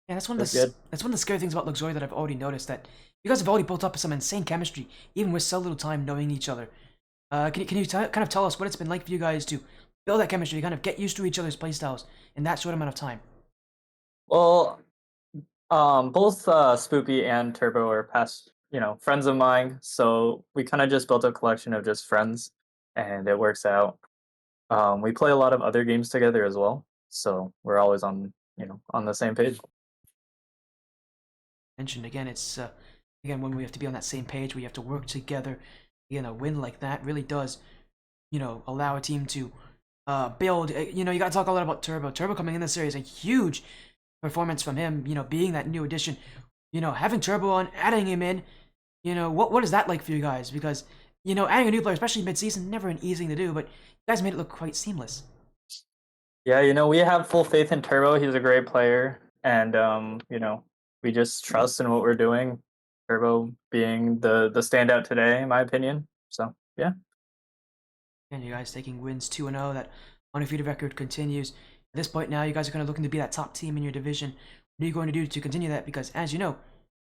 yeah, that's one of the scary things about Luxoria that I've already noticed, that you guys have already built up some insane chemistry, even with so little time knowing each other. Can you kind of tell us what it's been like for you guys to build that chemistry, kind of get used to each other's playstyles in that short amount of time? Well, both Spoopy and Turbo are past, friends of mine. So we kind of just built a collection of just friends, and it works out. We play a lot of other games together as well, so we're always on the same page. Mentioned again, it's again, when we have to be on that same page, we have to work together. Again, a win like that really does, allow a team to build. You got to talk a lot about Turbo. Turbo coming in this series, a huge performance from him. Being that new addition. Having Turbo on, adding him in. What is that like for you guys? Because adding a new player, especially mid-season, never an easy thing to do. But you guys made it look quite seamless. Yeah, we have full faith in Turbo. He's a great player, and we just trust in what we're doing. Turbo being the standout today, in my opinion. So yeah. And you guys taking wins 2-0. That undefeated record continues. At this point now, you guys are kind of looking to be that top team in your division. What are you going to do to continue that? Because as you know,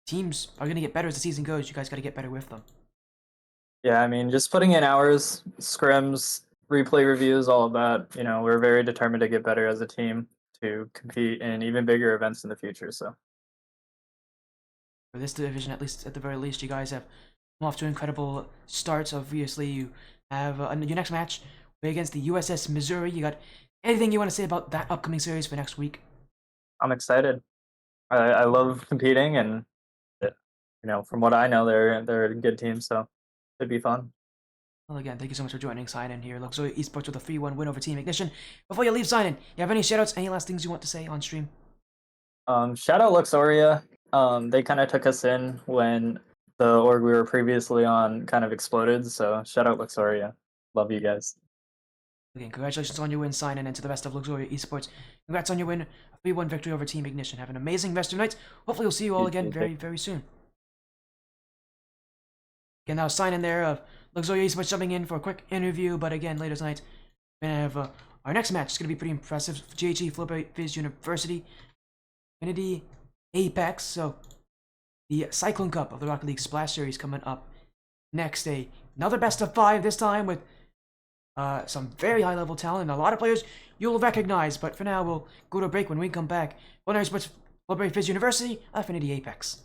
teams are going to get better as the season goes. You guys got to get better with them. Yeah, I mean, just putting in hours, scrims, replay reviews, all of that. We're very determined to get better as a team to compete in even bigger events in the future. So For this division, at least at the very least, you guys have come off to incredible starts. Obviously, you have your next match against the USS Missouri. You got anything you want to say about that upcoming series for next week? I'm excited. I love competing, and from what I know, they're a good team, so it'd be fun. Well, again, thank you so much for joining Sign-In here. Luxoria Esports with a 3-1 win over Team Ignition. Before you leave Sign-In, you have any shoutouts, any last things you want to say on stream? Shout out Luxoria. They kind of took us in when the org we were previously on kind of exploded. So shout out Luxoria. Love you guys. Again, congratulations on your win, Sign-In, and to the rest of Luxoria Esports. Congrats on your win, a 3-1 victory over Team Ignition. Have an amazing rest of your night. Hopefully we'll see you all again very, very soon. Again, now Sign-In there of Luxoria Esports jumping in for a quick interview, but again, later tonight, we're going to have our next match. It's going to be pretty impressive. GHE Flowberry Fizz University, Affinity, Apex. So, the Cyclone Cup of the Rocket League Splash Series coming up next. Another best of 5, this time with some very high level talent and a lot of players you'll recognize. But for now, we'll go to a break. When we come back, Culinary Sports Flowberry Fizz University, Affinity Apex.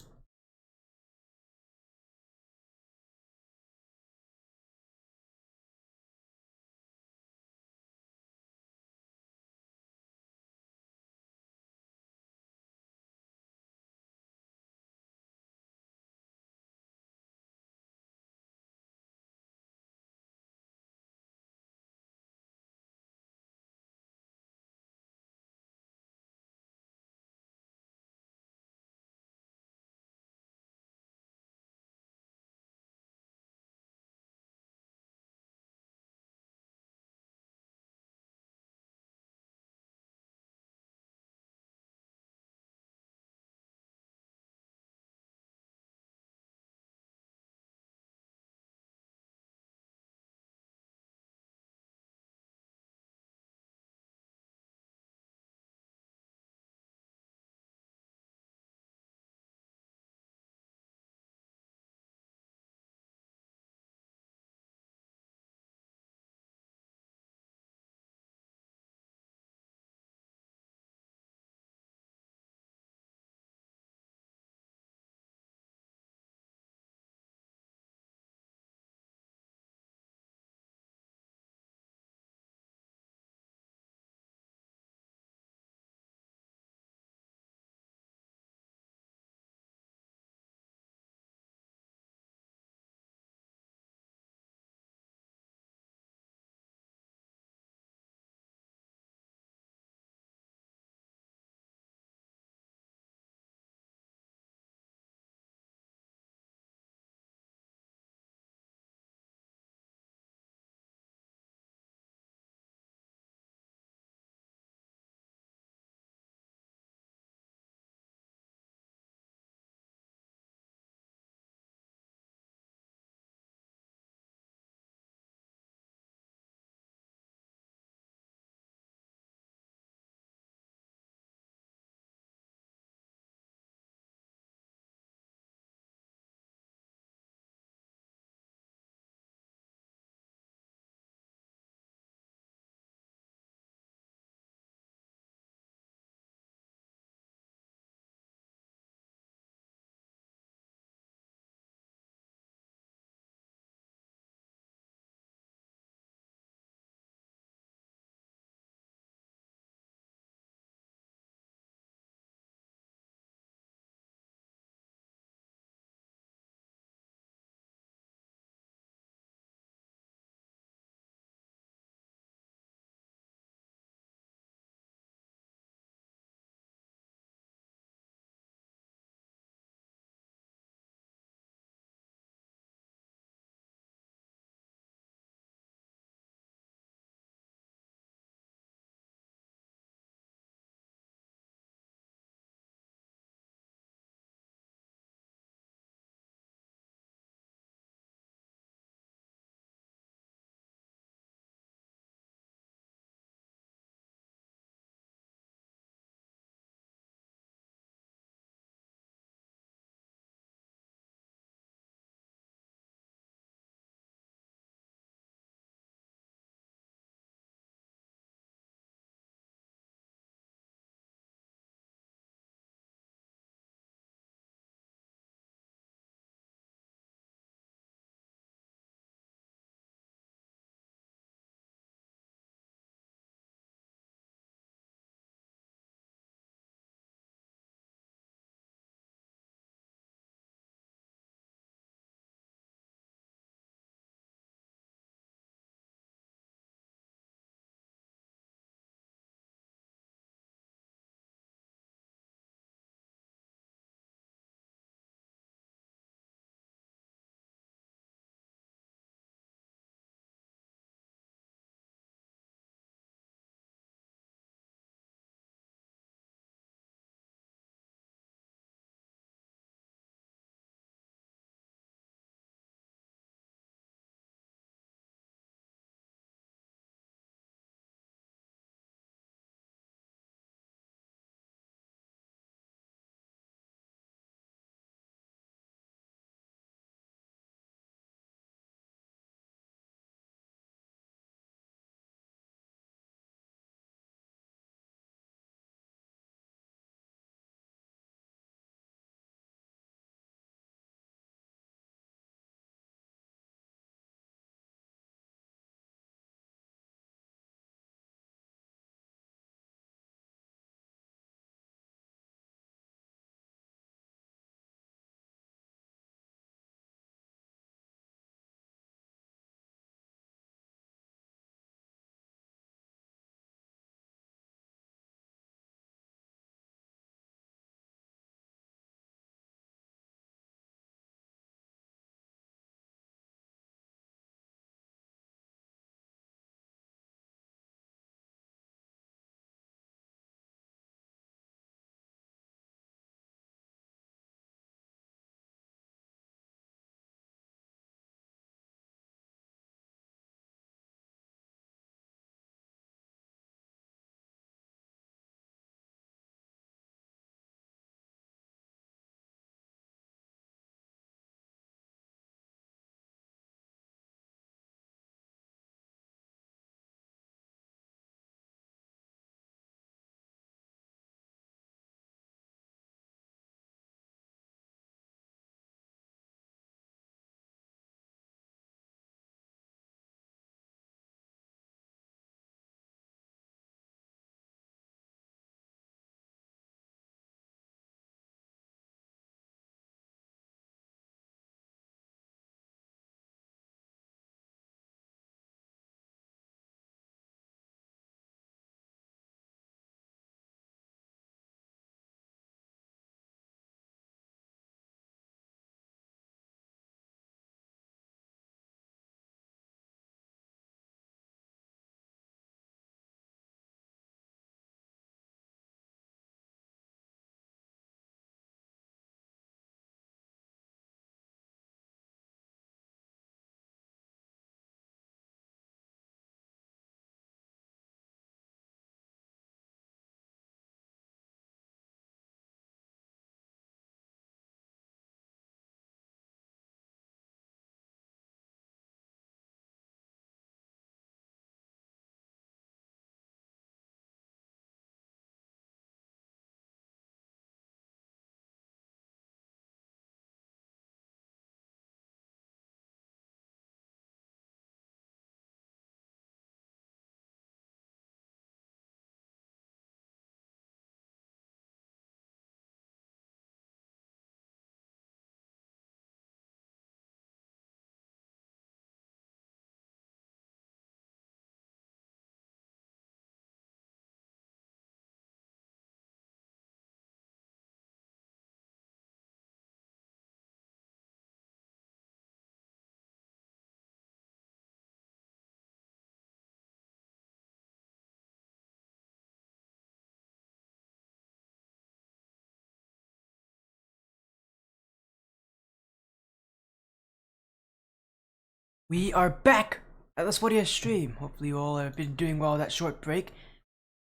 We are back at the Luxoria stream. Hopefully you all have been doing well that short break.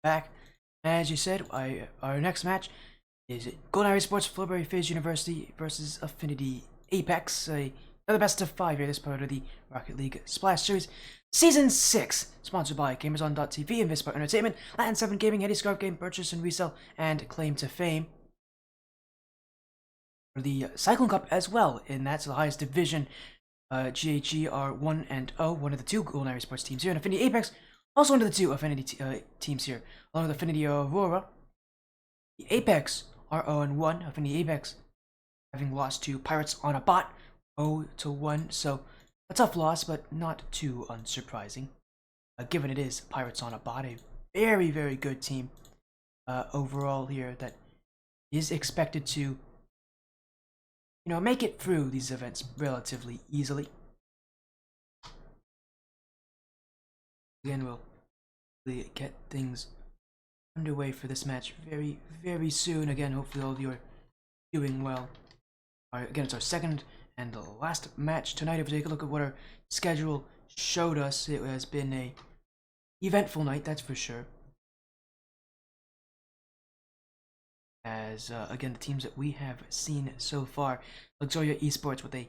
Back. As you said, our next match is Golden Esports Flowberry Fizz University versus Affinity Apex. Another best of 5 here, this part of the Rocket League Splash Series. Season 6, sponsored by GamersOn.tv, Investment Entertainment, Latin 7 Gaming, Eddie Scarf Game, Purchase and Resell, and Claim to Fame. For the Cyclone Cup as well, and that's the highest division. GHE are 1-0, one of the two Golden Esports teams here, and Affinity Apex, also one of the two Affinity teams here, along with Affinity Aurora. The Apex are 0-1, Affinity Apex having lost to Pirates on a Bot, 0-1, so a tough loss, but not too unsurprising, given it is Pirates on a Bot, a very, very good team overall here that is expected to make it through these events relatively easily. Again, we'll get things underway for this match very, very soon. Again, hopefully all of you are doing well. Alright, again, it's our second and the last match tonight. If we take a look at what our schedule showed us, it has been a eventful night, that's for sure. As, again, the teams that we have seen so far. Luxoria Esports with a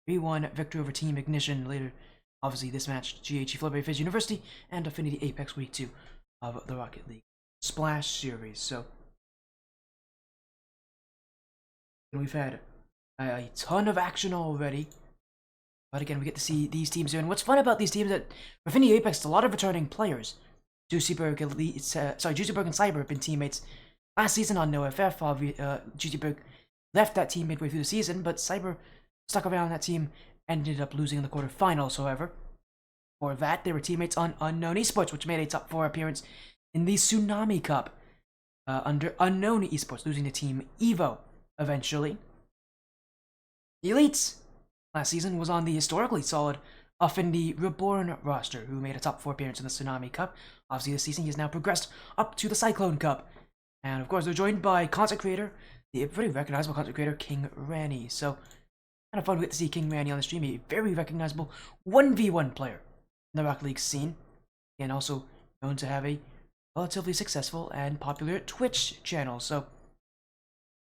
3-1 victory over Team Ignition. Later, obviously, this match, GHE Flowberry Fizz University and Affinity Apex Week 2 of the Rocket League Splash Series. So, we've had a ton of action already. But again, we get to see these teams here. And what's fun about these teams is that Affinity Apex, a lot of returning players. Juicyberg and Cyber have been teammates last season on NoFF. Juicyberg left that team midway through the season, but Cyber stuck around that team and ended up losing in the quarterfinals, however. For that, they were teammates on Unknown Esports, which made a top 4 appearance in the Tsunami Cup under Unknown Esports, losing to Team Evo eventually. The Elites last season was on the historically solid Affinity Reborn roster, who made a top 4 appearance in the Tsunami Cup. Obviously, this season he has now progressed up to the Cyclone Cup. And of course, they're joined by content creator, the pretty recognizable content creator, King Ranny. So, kind of fun to get to see King Ranny on the stream, a very recognizable 1v1 player in the Rocket League scene. And also known to have a relatively successful and popular Twitch channel. So, I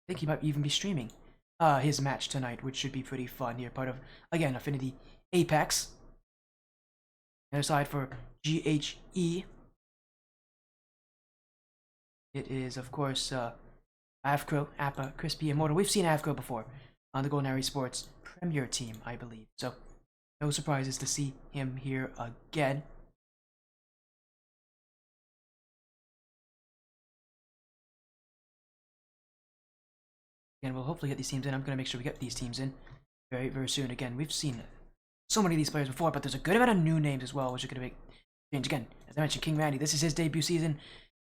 think he might even be streaming his match tonight, which should be pretty fun here. Part of, again, Affinity Apex. And aside for GHE. It is, of course, Avcro, Appa, Crispy, Immortal. We've seen Avcro before on the Golden Esports Premier Team, I believe. So, no surprises to see him here again. Again, we'll hopefully get these teams in. I'm going to make sure we get these teams in very, very soon. Again, we've seen so many of these players before, but there's a good amount of new names as well, which are going to make change. Again, as I mentioned, King Randy, this is his debut season.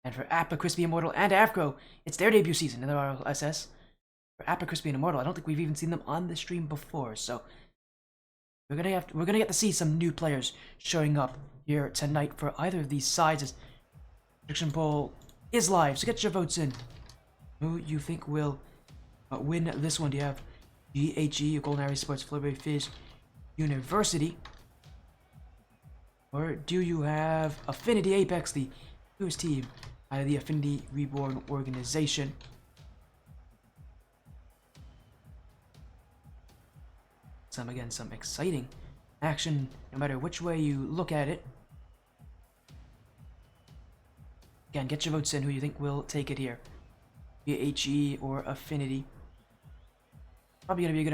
And for Appa, Crispy, Immortal, and Avcro, it's their debut season in the RLSS. For Appa, Crispy, and Immortal, I don't think we've even seen them on the stream before, so we're gonna get to see some new players showing up here tonight for either of these sides. As prediction poll is live, so get your votes in. Who you think will win this one? Do you have GHE, Golden Esports Flowberry Fizz University, or do you have Affinity Apex, the newest team out of the Affinity Reborn organization? Some exciting action, no matter which way you look at it. Again, get your votes in. Who you think will take it here? GHE or Affinity? Probably gonna be a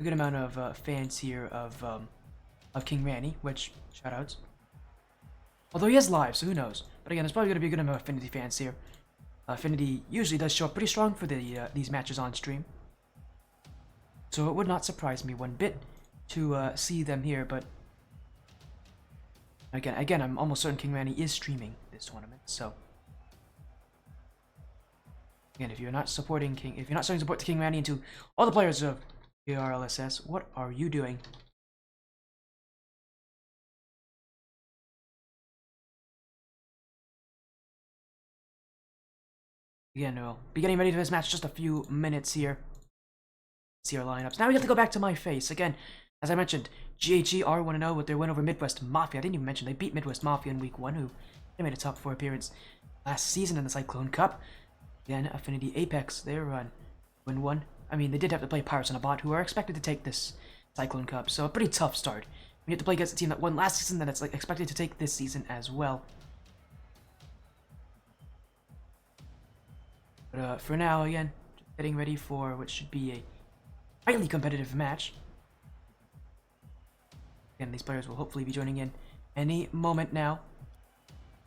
good amount of fans here of King Ranny, which shoutouts. Although he is live, so who knows? But again, there's probably going to be a good amount of Affinity fans here. Affinity usually does show up pretty strong for these matches on stream. So it would not surprise me one bit to see them here, but again, I'm almost certain King Ranny is streaming this tournament, so again, if you're not starting to support King Ranny into all the players of the RLSS, what are you doing? Again, we'll be getting ready for this match just a few minutes here. See our lineups. Now we get to go back to my face. Again, As I mentioned, GHE are 1-0 with their win over Midwest Mafia. I didn't even mention they beat Midwest Mafia in Week 1, who they made a top 4 appearance last season in the Cyclone Cup. Then Affinity Apex, their run, win 1. I mean, they did have to play Pirates on a Bot, who are expected to take this Cyclone Cup, so a pretty tough start. We have to play against a team that won last season, that it's expected to take this season as well. But for now, again, just getting ready for what should be a highly competitive match. Again, these players will hopefully be joining in any moment now.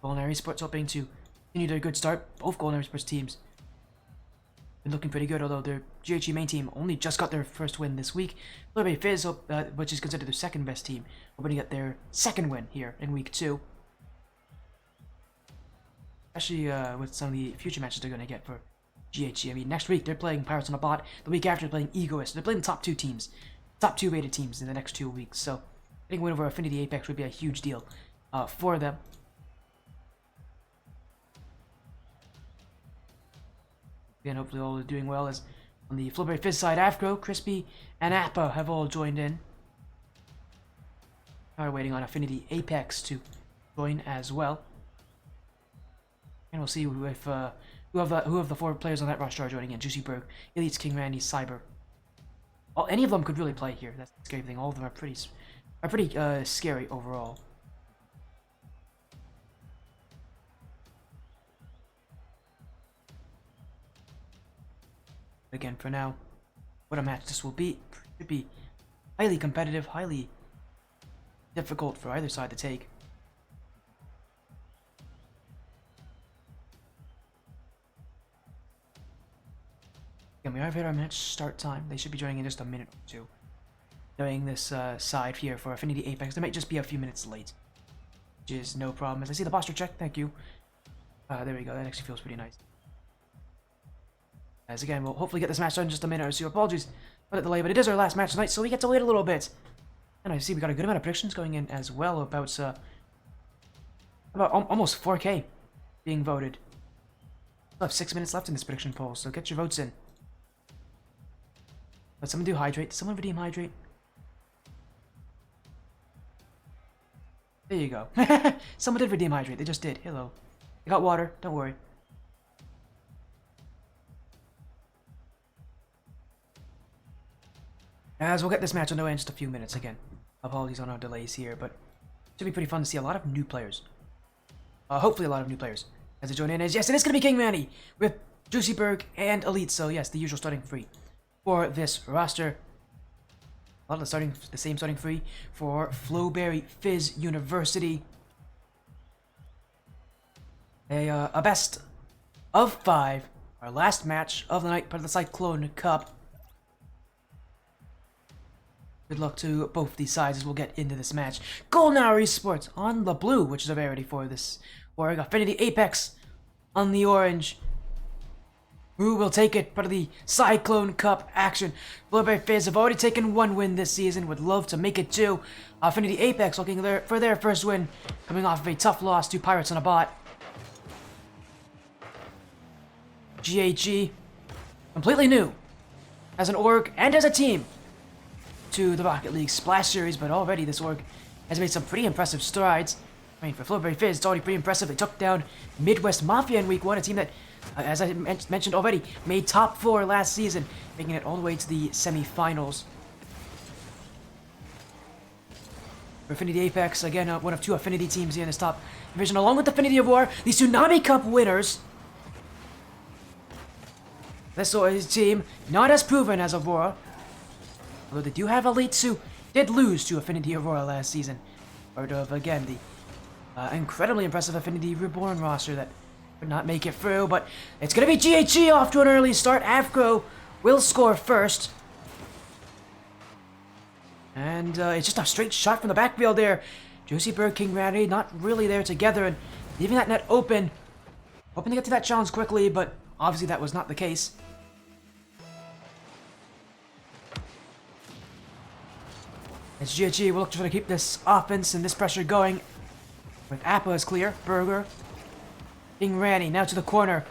Golden Esports hoping to continue their good start. Both Golden Esports teams been looking pretty good, although their GHE main team only just got their first win this week. Flowberry Fizz, which is considered their second best team, hoping to get their second win here in Week 2. Especially with some of the future matches they're going to get for GHE. I mean, next week they're playing Pirates on a Bot. The week after they're playing Egoist. They're playing the top 2 teams. Top 2 rated teams in the next 2 weeks. So, getting a win over Affinity Apex would be a huge deal for them. Again, hopefully all are doing well, as on the Flowberry Fizz side, Afro, Crispy, and Appa have all joined in. Now we're waiting on Affinity Apex to join as well. And we'll see if who of the 4 players on that roster are joining in. Juicyberg, Elites, King Randy, Cyber. Well, any of them could really play here. That's the scary thing. All of them are pretty scary overall. Again, for now, what a match this will be. Should be highly competitive, highly difficult for either side to take. Again, we have hit our match start time. They should be joining in just a minute or 2. Doing this side here for Affinity Apex. They might just be a few minutes late, which is no problem. As I see the posture check, thank you. There we go. That actually feels pretty nice. As again, we'll hopefully get this match done in just a minute or 2. Apologies for the delay, but it is our last match tonight, so we get to wait a little bit. And I see we got a good amount of predictions going in as well, about almost 4K being voted. We'll have 6 minutes left in this prediction poll, so get your votes in. Let someone do hydrate. Did someone redeem hydrate? There you go. Someone did redeem hydrate. They just did. Hello. I got water. Don't worry. As we'll get this match underway in just a few minutes again. Apologies on our delays here, but it should be pretty fun to see a lot of new players. Hopefully a lot of new players as they join in. As yes, it is going to be King Manny with Juicyberg and Elite. So yes, the usual starting free for this roster. A lot of the same starting free for Flowberry Fizz University. A best of 5. Our last match of the night, part of the Cyclone Cup. Good luck to both these sides as we'll get into this match. Golden Esports on the blue, which is a rarity for this. Or Affinity Apex on the orange. Who will take it? Part of the Cyclone Cup action. Flowberry Fizz have already taken 1 win this season. Would love to make it 2. Affinity Apex looking for their first win, coming off of a tough loss to Pirates on a Bot. GHE, completely new as an org and as a team to the Rocket League Splash Series, but already this org has made some pretty impressive strides. I mean, for Flowberry Fizz, it's already pretty impressive. They took down Midwest Mafia in Week 1, a team that, as I mentioned already, made top 4 last season, making it all the way to the semi-finals. For Affinity Apex, again, one of 2 Affinity teams here in this top division, along with Affinity of War, the Tsunami Cup winners. This is a team not as proven as Aurora, although they do have Elites who did lose to Affinity Aurora last season. Part of, again, the incredibly impressive Affinity Reborn roster that would not make it through, but it's going to be GHE off to an early start. Afro will score first. And it's just a straight shot from the backfield there. Juicyberg, King Randy not really there together and leaving that net open. Hoping to get to that challenge quickly, but obviously that was not the case. As GHE will look to try to keep this offense and this pressure going. With Appa is clear. Burger. King Randy now to the corner.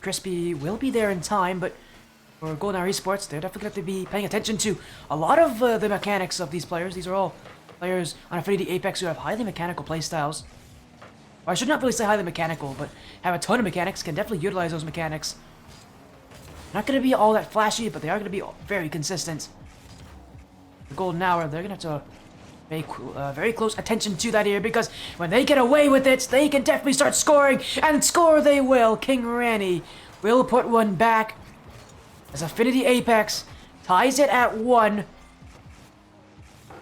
Crispy will be there in time, but for Golden Hour Esports, they're definitely going to be paying attention to a lot of the mechanics of these players. These are all players on Affinity Apex who have highly mechanical playstyles. Or I should not really say highly mechanical, but have a ton of mechanics, can definitely utilize those mechanics. Not going to be all that flashy, but they are going to be very consistent. The Golden Hour, they're going to have to pay very close attention to that here, because when they get away with it, they can definitely start scoring, and score they will. King Ranny will put one back as Affinity Apex ties it at 1.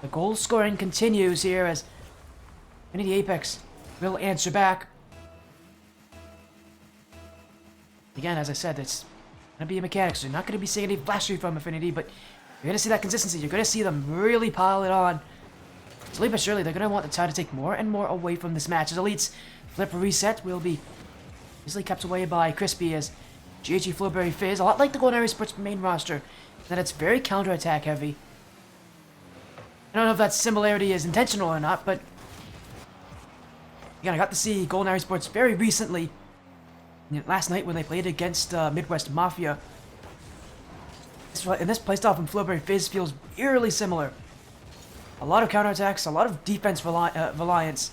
The goal scoring continues here as Affinity Apex will answer back. Again, as I said, it's going to be a mechanics. You're not going to be seeing any flashy from Affinity, but you're going to see that consistency. You're going to see them really pile it on. Slowly but surely, they're going to want to try to take more and more away from this match. As Elite's flip reset will be easily kept away by Crispy as GHE Flowberry Fizz, a lot like the Golden Hour Esports main roster, that it's very counter-attack heavy. I don't know if that similarity is intentional or not, but again, I got to see Golden Hour Esports very recently, last night when they played against Midwest Mafia. And this playstyle from Flowberry Fizz feels eerily similar. A lot of counterattacks, a lot of defense reliance.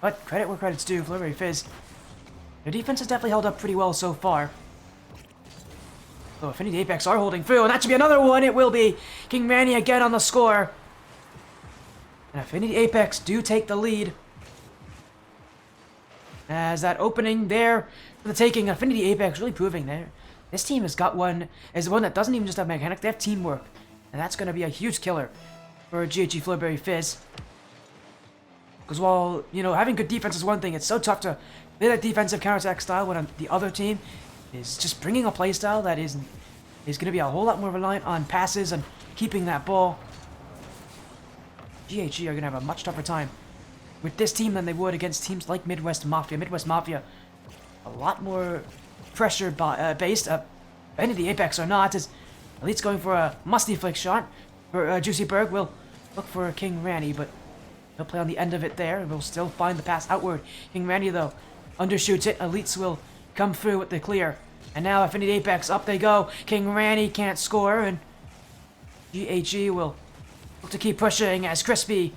But credit where credit's due, Flowberry Fizz. Their defense has definitely held up pretty well so far. So Affinity Apex are holding through, and that should be another one. It will be King Manny again on the score. And Affinity Apex do take the lead. As that opening there for the taking, Affinity Apex really proving there. This team has got one that doesn't even just have mechanics, they have teamwork. And that's going to be a huge killer for GHG Flowberry Fizz. Because while, having good defense is one thing, it's so tough to play that defensive counterattack style when the other team is just bringing a playstyle that is going to be a whole lot more reliant on passes and keeping that ball. GHG are going to have a much tougher time with this team than they would against teams like Midwest Mafia. Midwest Mafia, a lot more pressure based. Affinity Apex or not, as Elite's going for a musty flick shot. For Juicy Berg will look for King Ranny, but he'll play on the end of it there. We'll still find the pass outward. King Ranny, though, undershoots it. Elites will come through with the clear. And now Affinity Apex, up they go. King Ranny can't score, and GHG will look to keep pushing as Crispy.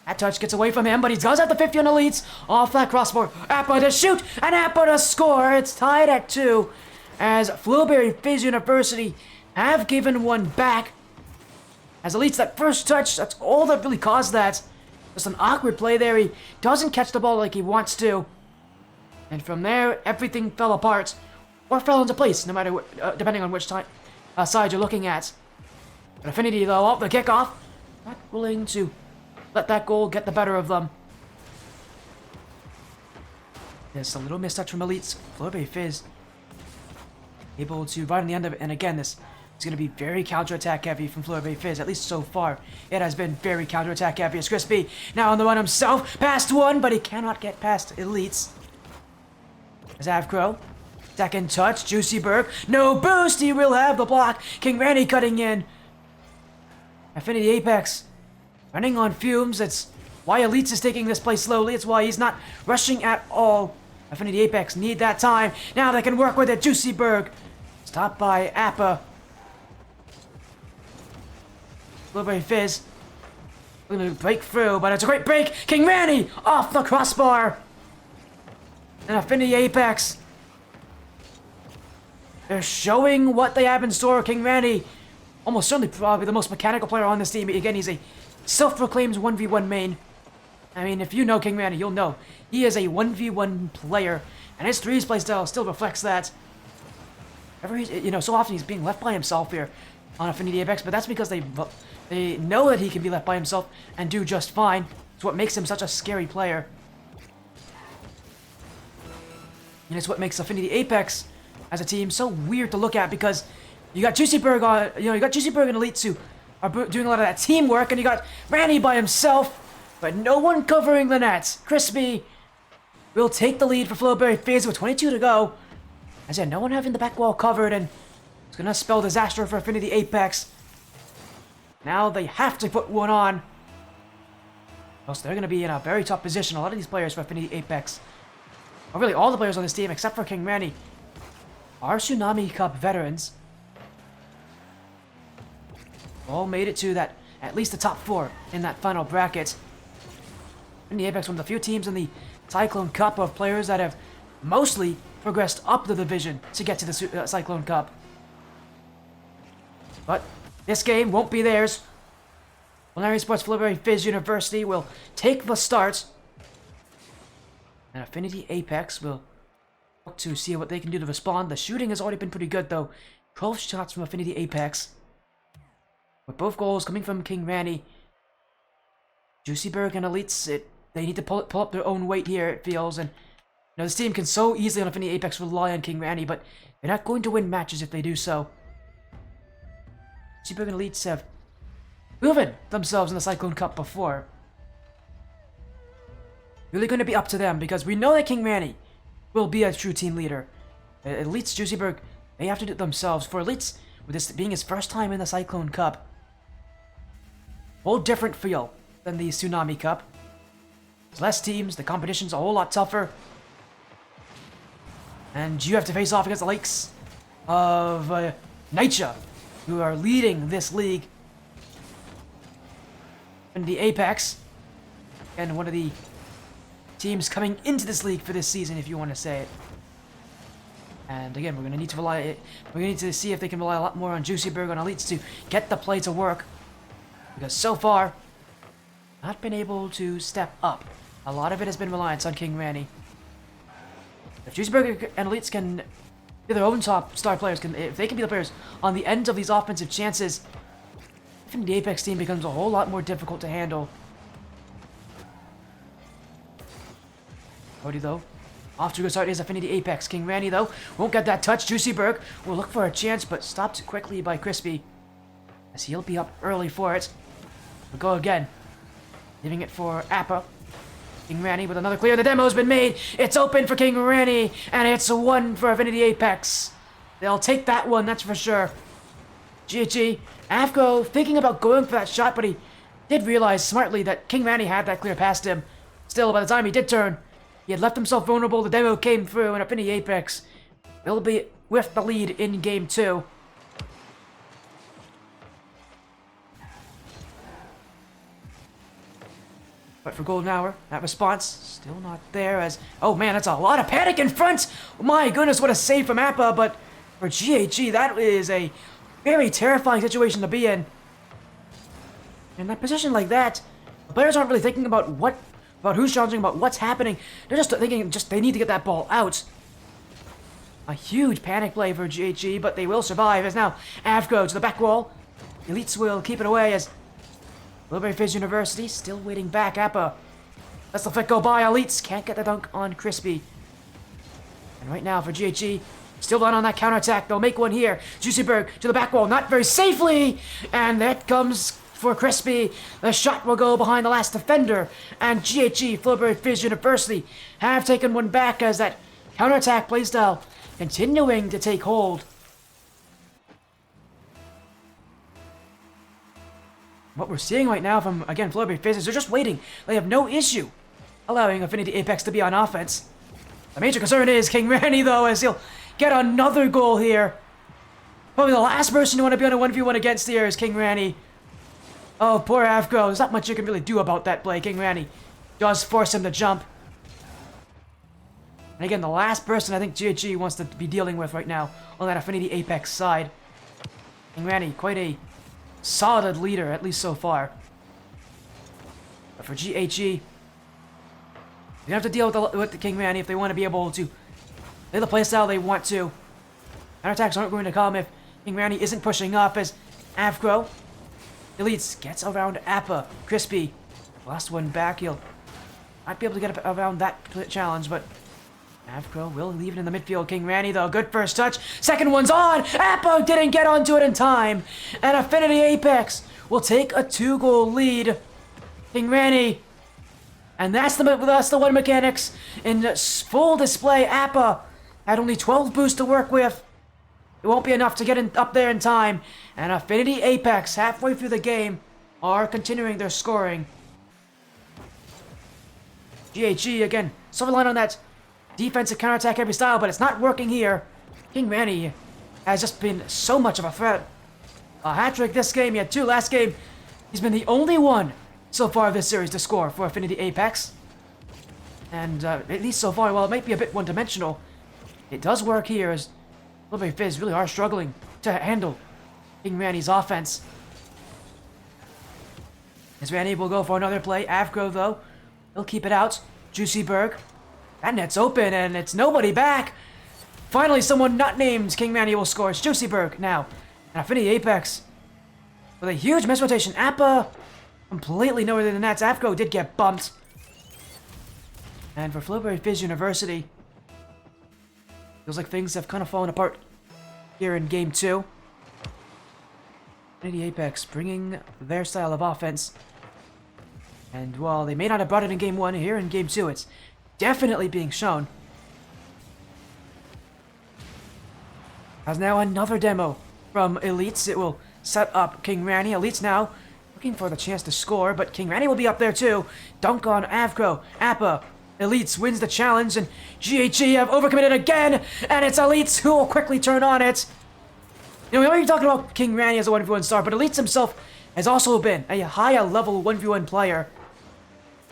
That touch gets away from him, but he does have the 50 on Elites. Off that crossbar. Appa to shoot, and Appa to score. It's tied at 2 as Flowberry Fizz University have given one back. As Elites, that first touch, that's all that really caused that. Just an awkward play there. He doesn't catch the ball like he wants to. And from there, everything fell apart. Or fell into place, no matter what, depending on which side you're looking at. But Affinity, though, off the kickoff, not willing to let that goal get the better of them. There's a little mistouch from Elites. Flowberry Fizz able to ride on the end of it. And again, this is going to be very counter-attack heavy from Flowberry Fizz, at least so far. It has been very counter-attack heavy as Crispy now on the run himself. Past one, but he cannot get past Elites. As Avcro, second touch, Juicy Berg. No boost, he will have the block. King Ranny cutting in. Affinity Apex running on fumes. It's why Elites is taking this play slowly. It's why he's not rushing at all. Affinity Apex need that time. Now they can work with it. Juicy Berg stopped by Appa. Flowberry Fizz going to break through, but it's a great break. King Ranny off the crossbar. And Affinity Apex, they're showing what they have in store. King Ranny, almost certainly probably the most mechanical player on this team. Again, he's a self-proclaimed 1v1 main. I mean, if you know King Ranny, you'll know he is a 1v1 player, and his threes playstyle still reflects that. So often he's being left by himself here on Affinity Apex, but that's because they know that he can be left by himself and do just fine. It's what makes him such a scary player. And it's what makes Affinity Apex as a team so weird to look at, because you got Juicy Berg on, you got Juicy Berg and Elites who are doing a lot of that teamwork, and you got Ranny by himself, but no one covering the net. Crispy will take the lead for Flowberry Fizz with 22 to go. As in, no one having the back wall covered, and it's gonna spell disaster for Affinity Apex. Now they have to put one on. Else they're gonna be in a very tough position. A lot of these players for Affinity Apex, or really all the players on this team except for King Ranny, our Tsunami Cup veterans all made it to that, at least the top 4 in that final bracket. In the Apex, one of the few teams in the Cyclone Cup of players that have mostly progressed up the division to get to the Cyclone Cup. But this game won't be theirs. Esports Flowberry Fizz University will take the start. And Affinity Apex will look to see what they can do to respond. The shooting has already been pretty good though. 12 shots from Affinity Apex. With both goals coming from King Ranny. Juicyberg and Elites, they need to pull up their own weight here, it feels. And you know, this team can so easily on Affinity Apex rely on King Ranny, but they're not going to win matches if they do so. Juicyberg and Elites have proven themselves in the Cyclone Cup before. Really going to be up to them because we know that King Ranny will be a true team leader. Elites, Juicyberg, they have to do it themselves. For Elites, with this being his first time in the Cyclone Cup, whole different feel than the Tsunami Cup. There's less teams, the competition's a whole lot tougher. And you have to face off against the likes of Nitya, who are leading this league. And the Apex, and one of the teams coming into this league for this season, if you want to say it. And again, we're going to need to see if they can rely a lot more on Juicyberg and Elites to get the play to work. Because so far, not been able to step up. A lot of it has been reliance on King Ranny. If Juicyberg and Elites can be their own top star players, if they can be the players on the end of these offensive chances, even the Apex team becomes a whole lot more difficult to handle. Cody though, off to a good start is Affinity Apex. King Ranny though, won't get that touch. Juicyberg will look for a chance, but stopped quickly by Crispy, as he'll be up early for it. We'll go again, leaving it for Appa. King Ranny with another clear. The demo's been made. It's open for King Ranny, and it's a 1 for Affinity Apex. They'll take that one, that's for sure. GG. Afko thinking about going for that shot, but he did realize smartly that King Ranny had that clear past him. Still, by the time he did turn, he had left himself vulnerable. The demo came through, and Affinity Apex will be with the lead in Game 2. But for Golden Hour, that response still not there as... Oh man, that's a lot of panic in front! My goodness, what a save from Appa, but for GHG, that is a very terrifying situation to be in. In that position like that, the players aren't really thinking about who's challenging, about what's happening. They're just thinking they need to get that ball out. A huge panic play for GHG, but they will survive as now Avgo to the back wall. Elites will keep it away as Flowberry Fizz University still waiting back. Appa lets the flick go by. Elites can't get the dunk on Crispy. And right now for GHG, still down on that counterattack. They'll make one here. Juicyberg to the back wall, not very safely. And that comes for Crispy. The shot will go behind the last defender. And GHG, Flowberry Fizz University, have taken one back as that counterattack playstyle continuing to take hold. What we're seeing right now from, again, Flowberry Fizz is they're just waiting. They have no issue allowing Affinity Apex to be on offense. The major concern is King Ranny, though, as he'll get another goal here. Probably the last person you want to be on a 1v1 against here is King Ranny. Oh, poor Avgro. There's not much you can really do about that play. King Ranny does force him to jump. And again, the last person I think GHG wants to be dealing with right now on that Affinity Apex side. King Ranny, quite a solid leader, at least so far. But for GHG, they have to deal with the King Ranny if they want to be able to play the playstyle they want to. Counterattacks aren't going to come if King Ranny isn't pushing up as Avgro Elites gets around Appa. Crispy, last one back. He'll might be able to get around that challenge, but Avgro will leave it in the midfield. King Ranny, though, good first touch. Second one's on. Appa didn't get onto it in time. And Affinity Apex will take a 2-goal lead. King Ranny. And that's the one mechanics in full display. Appa had only 12 boosts to work with. It won't be enough to get up there in time. And Affinity Apex, halfway through the game, are continuing their scoring. GHG, again, so relying on that defensive counterattack every style, but it's not working here. King Manny has just been so much of a threat. A hat-trick this game, he had 2 last game. He's been the only one so far this series to score for Affinity Apex. And at least so far, while it might be a bit one-dimensional, it does work here as Flowberry Fizz really are struggling to handle King Manny's offense. As Randy will go for another play. Avgro, though, he'll keep it out. Juicyberg. That net's open, and it's nobody back. Finally, someone not named King Manny will score. It's Juicyberg now. And Affinity Apex with a huge misrotation. Appa completely nowhere than that. Avgro did get bumped. And for Flowberry Fizz University, feels like things have kind of fallen apart here in Game 2. Affinity Apex bringing their style of offense. And while they may not have brought it in Game 1, here in Game 2, it's definitely being shown. As now another demo from Elites. It will set up King Ranny. Elites now looking for the chance to score, but King Ranny will be up there too. Dunk on Avgro. Appa. Elites wins the challenge, and GHG have overcommitted again, and it's Elites who will quickly turn on it. You know, we already talking about King Ranny as a 1v1 star, but Elites himself has also been a higher level 1v1 player.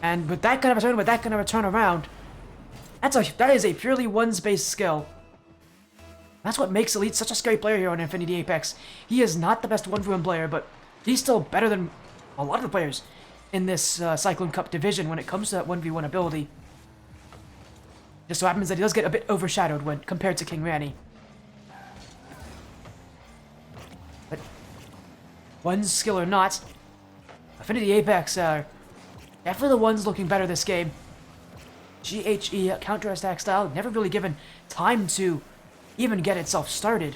And with that kind of return, with that kind of a turnaround, that is a purely ones-based skill. That's what makes Elite such a scary player here on Affinity Apex. He is not the best 1v1 player, but he's still better than a lot of the players in this Cyclone Cup division when it comes to that 1v1 ability. Just so happens that he does get a bit overshadowed when compared to King Ranny. But one skill or not, Affinity Apex are definitely the ones looking better this game. GHE counter-attack style, never really given time to even get itself started.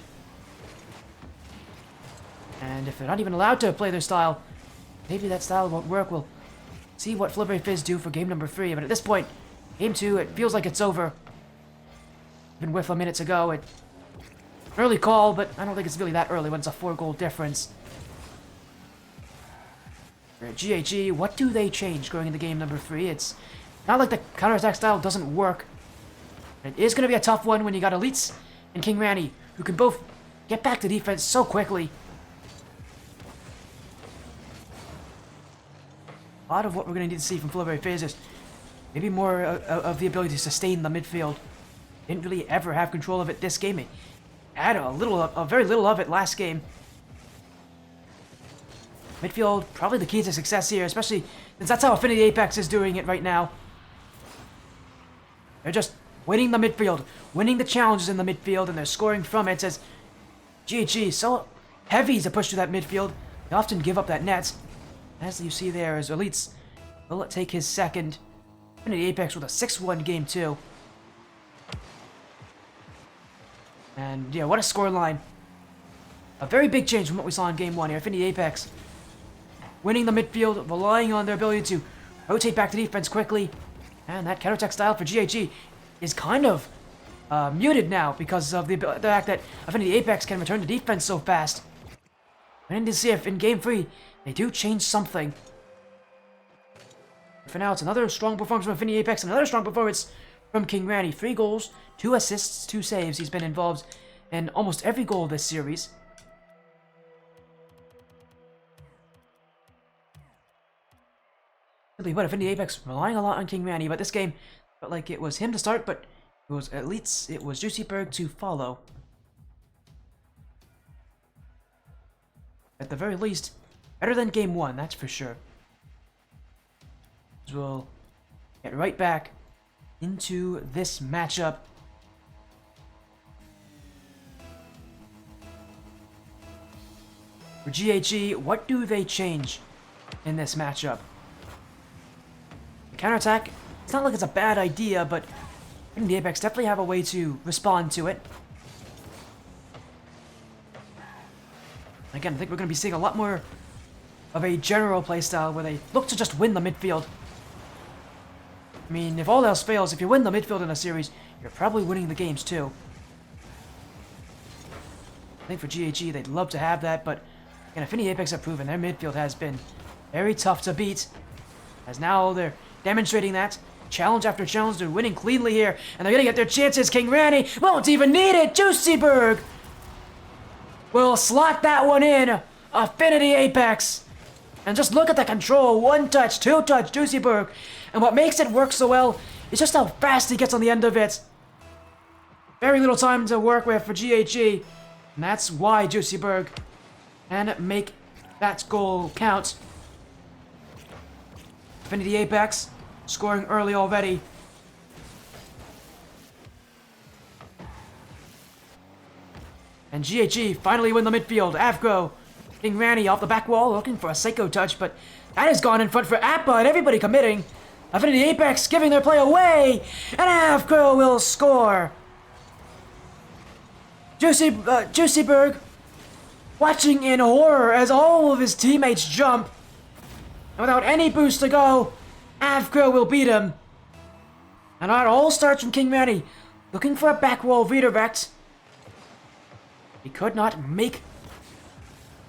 And if they're not even allowed to play their style, maybe that style won't work. We'll see what Flowberry Fizz do for game number 3. But at this point, game 2, it feels like it's over. Even with a minute to go, early call, but I don't think it's really that early when it's a 4-goal difference. For GHE, what do they change going into game number 3? It's not like the counterattack style doesn't work. It is going to be a tough one when you got Elites and King Ranny, who can both get back to defense so quickly. A lot of what we're going to need to see from Flowberry Fizz is maybe more of the ability to sustain the midfield. Didn't really ever have control of it this game. He had a very little of it last game. Midfield, probably the key to success here, especially since that's how Affinity Apex is doing it right now. They're just winning the midfield, winning the challenges in the midfield, and they're scoring from it. As GHG so heavy to push through that midfield, they often give up that net. As you see there, as Elites will take his second. Affinity Apex with a 6-1 game 2. And yeah, what a scoreline. A very big change from what we saw in game 1 here. Affinity Apex winning the midfield, relying on their ability to rotate back to defense quickly. And that counterattack style for GHG is kind of muted now because of the fact that Affinity Apex can return to defense so fast. We need to see if in game 3 they do change something. For now, it's another strong performance from Affinity Apex, another strong performance from King Ranny. 3 goals, 2 assists, 2 saves. He's been involved in almost every goal of this series. Simply put, Affinity Apex relying a lot on King Ranny, but this game felt like it was him to start, but it was Elites, it was Juicyberg to follow. At the very least, better than game 1, that's for sure. So we'll get right back into this matchup. For GHE, what do they change in this matchup? The counterattack, it's not like it's a bad idea, but the Apex definitely have a way to respond to it. Again, I think we're going to be seeing a lot more of a general playstyle where they look to just win the midfield. I mean, if all else fails, if you win the midfield in a series, you're probably winning the games too. I think for GHE, they'd love to have that, but again, Affinity Apex have proven their midfield has been very tough to beat. As now they're demonstrating that challenge after challenge. They're winning cleanly here, and they're gonna get their chances. King Randy won't even need it. Juicyberg will slot that one in. Affinity Apex. And just look at the control. 1 touch, 2 touch, Juicyberg. And what makes it work so well is just how fast he gets on the end of it. Very little time to work with for GHE. And that's why Juicyberg can make that goal count. Affinity Apex scoring early already. And GHE finally win the midfield. Avgro, King Randy off the back wall looking for a psycho touch, but that has gone in front for Appa and everybody committing. Affinity Apex giving their play away, and Avgro will score. Juicyberg watching in horror as all of his teammates jump. And without any boost to go, Avgro will beat him. And it all starts from King Randy looking for a back wall redirect. He could not make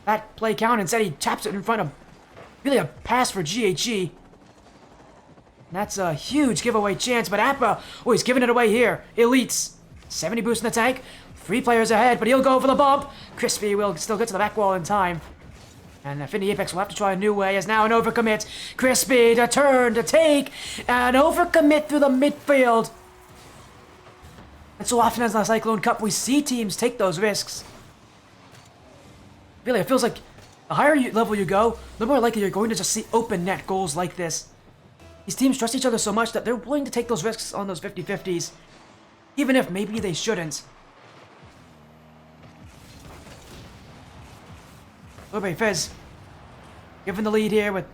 that play count. Instead, he taps it in front of really a pass for GHE. That's a huge giveaway chance, but Appa, oh, he's giving it away here. Elites, 70 boost in the tank, 3 players ahead, but he'll go for the bump. Crispy will still get to the back wall in time. And Affinity Apex will have to try a new way, as now an overcommit. Crispy to turn, to take, and overcommit through the midfield. And so often as in the Cyclone Cup, we see teams take those risks. Really, it feels like the higher level you go, the more likely you're going to just see open net goals like this. These teams trust each other so much that they're willing to take those risks on those 50-50s, even if maybe they shouldn't. Flowberry Fizz given the lead here with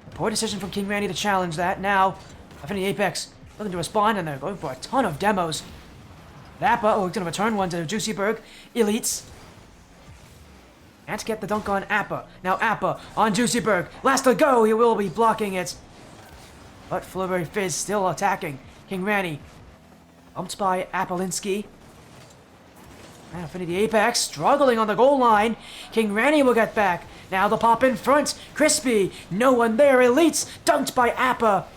a poor decision from King Randy to challenge that. Now, Affinity Apex looking to respond, and they're going for a ton of demos. Appa, oh, he's going to return one to Juicyberg. Elites. Can't get the dunk on Appa. Now Appa on Juicyberg. Last to go, he will be blocking it. But Flowberry Fizz still attacking. King Randy bumped by Appalinski. And Affinity Apex struggling on the goal line. King Randy will get back. Now the pop in front. Crispy. No one there. Elites dunked by Appa.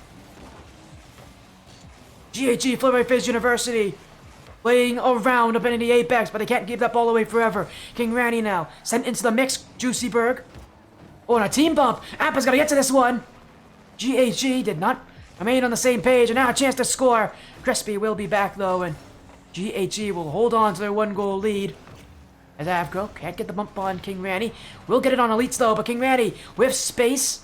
GHG Flowberry Fizz University playing around Affinity Apex, but they can't keep that ball away forever. King Randy now sent into the mix. Juicyberg. Oh, and a team bump. Appa's got to get to this one. GHG did not remain on the same page, and now a chance to score. Crispy will be back though, and GHG will hold on to their 1-goal lead. As Avgro can't get the bump on King Randy. Will get it on Elites though, but King Randy with space.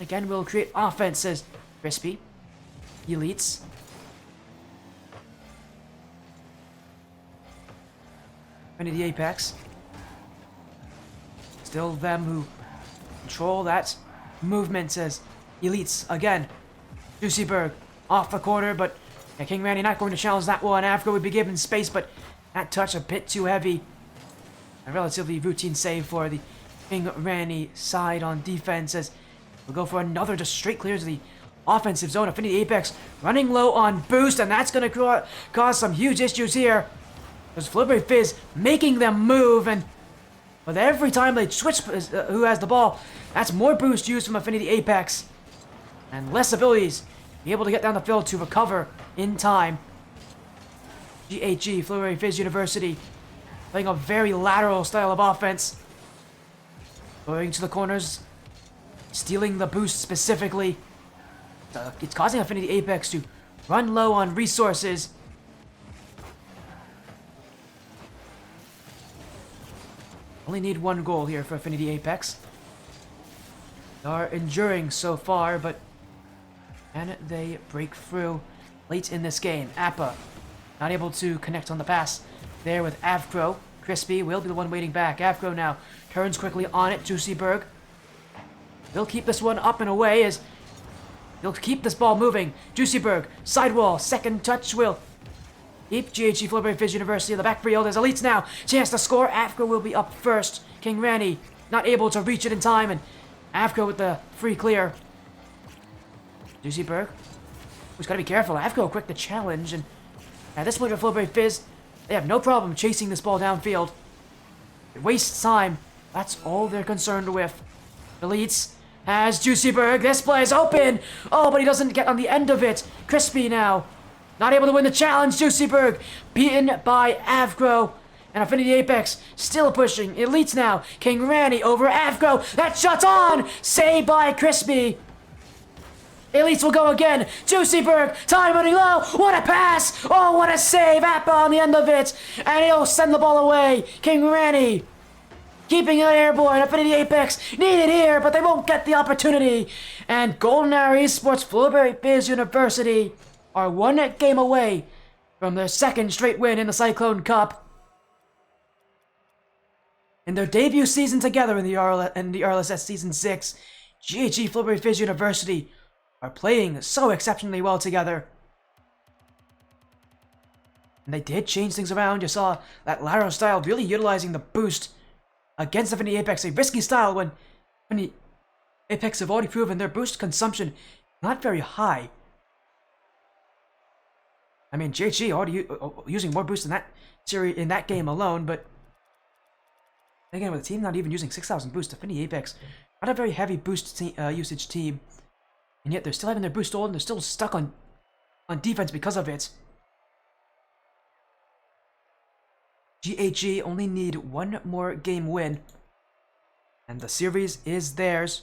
Again, will create offense, says Crispy. Elites. Into the Apex. Still them who control that movement, says Elites again. Juicyberg off the corner, but King Randy not going to challenge that one. Avgro would be given space, but that touch a bit too heavy. A relatively routine save for the King Randy side on defense, as we'll go for another just straight clear to the offensive zone. Affinity Apex running low on boost, and that's going to cause some huge issues here. There's Flowberry Fizz making them move, and with every time they switch who has the ball, that's more boost used from Affinity Apex. And less abilities to be able to get down the field to recover in time. GHG, Flowberry Fizz University, playing a very lateral style of offense. Going to the corners, stealing the boost specifically. It's causing Affinity Apex to run low on resources. Only need 1 goal here for Affinity Apex. They are enduring so far, but can they break through late in this game? Appa not able to connect on the pass there with Avgro. Crispy will be the one waiting back. Avgro now turns quickly on it. Juicyberg will keep this one up and away as he'll keep this ball moving. Juicyberg, sidewall, second touch will keep GHG Flowberry Fizz University in the backfield as Elites now. Chance to score. Avgro will be up first. King Randy not able to reach it in time, and Avgro with the free clear. Juicyberg, who's got to be careful. Avgro quick to challenge, and at this point for Flowberry Fizz, they have no problem chasing this ball downfield. It wastes time. That's all they're concerned with. Elites Has Juicyberg. This play is open. Oh, but he doesn't get on the end of it. Crispy now. Not able to win the challenge. Juicyberg beaten by Avgro. And Affinity Apex still pushing. Elites now. King Randy over Avgro. That shot's on. Saved by Crispy. Elites will go again. Juicyberg. Time running low. What a pass. Oh, what a save. Appa on the end of it. And he'll send the ball away. King Randy. Keeping it airborne. Affinity Apex needed here, but they won't get the opportunity. And Golden Hour Esports Flowberry Fizz University are one game away from their second straight win in the Cyclone Cup. In their debut season together in the RLSS Season 6, GHG Flowberry Fizz University are playing so exceptionally well together. And they did change things around. You saw that Laro style really utilizing the boost against Affinity Apex, a risky style when Affinity Apex have already proven their boost consumption not very high. I mean, GHG already using more boost in that series in that game alone, but again, with a team not even using 6,000 boost, Affinity Apex not a very heavy boost usage team, and yet they're still having their boost stolen. They're still stuck on defense because of it. GHG only need one more game win, and the series is theirs.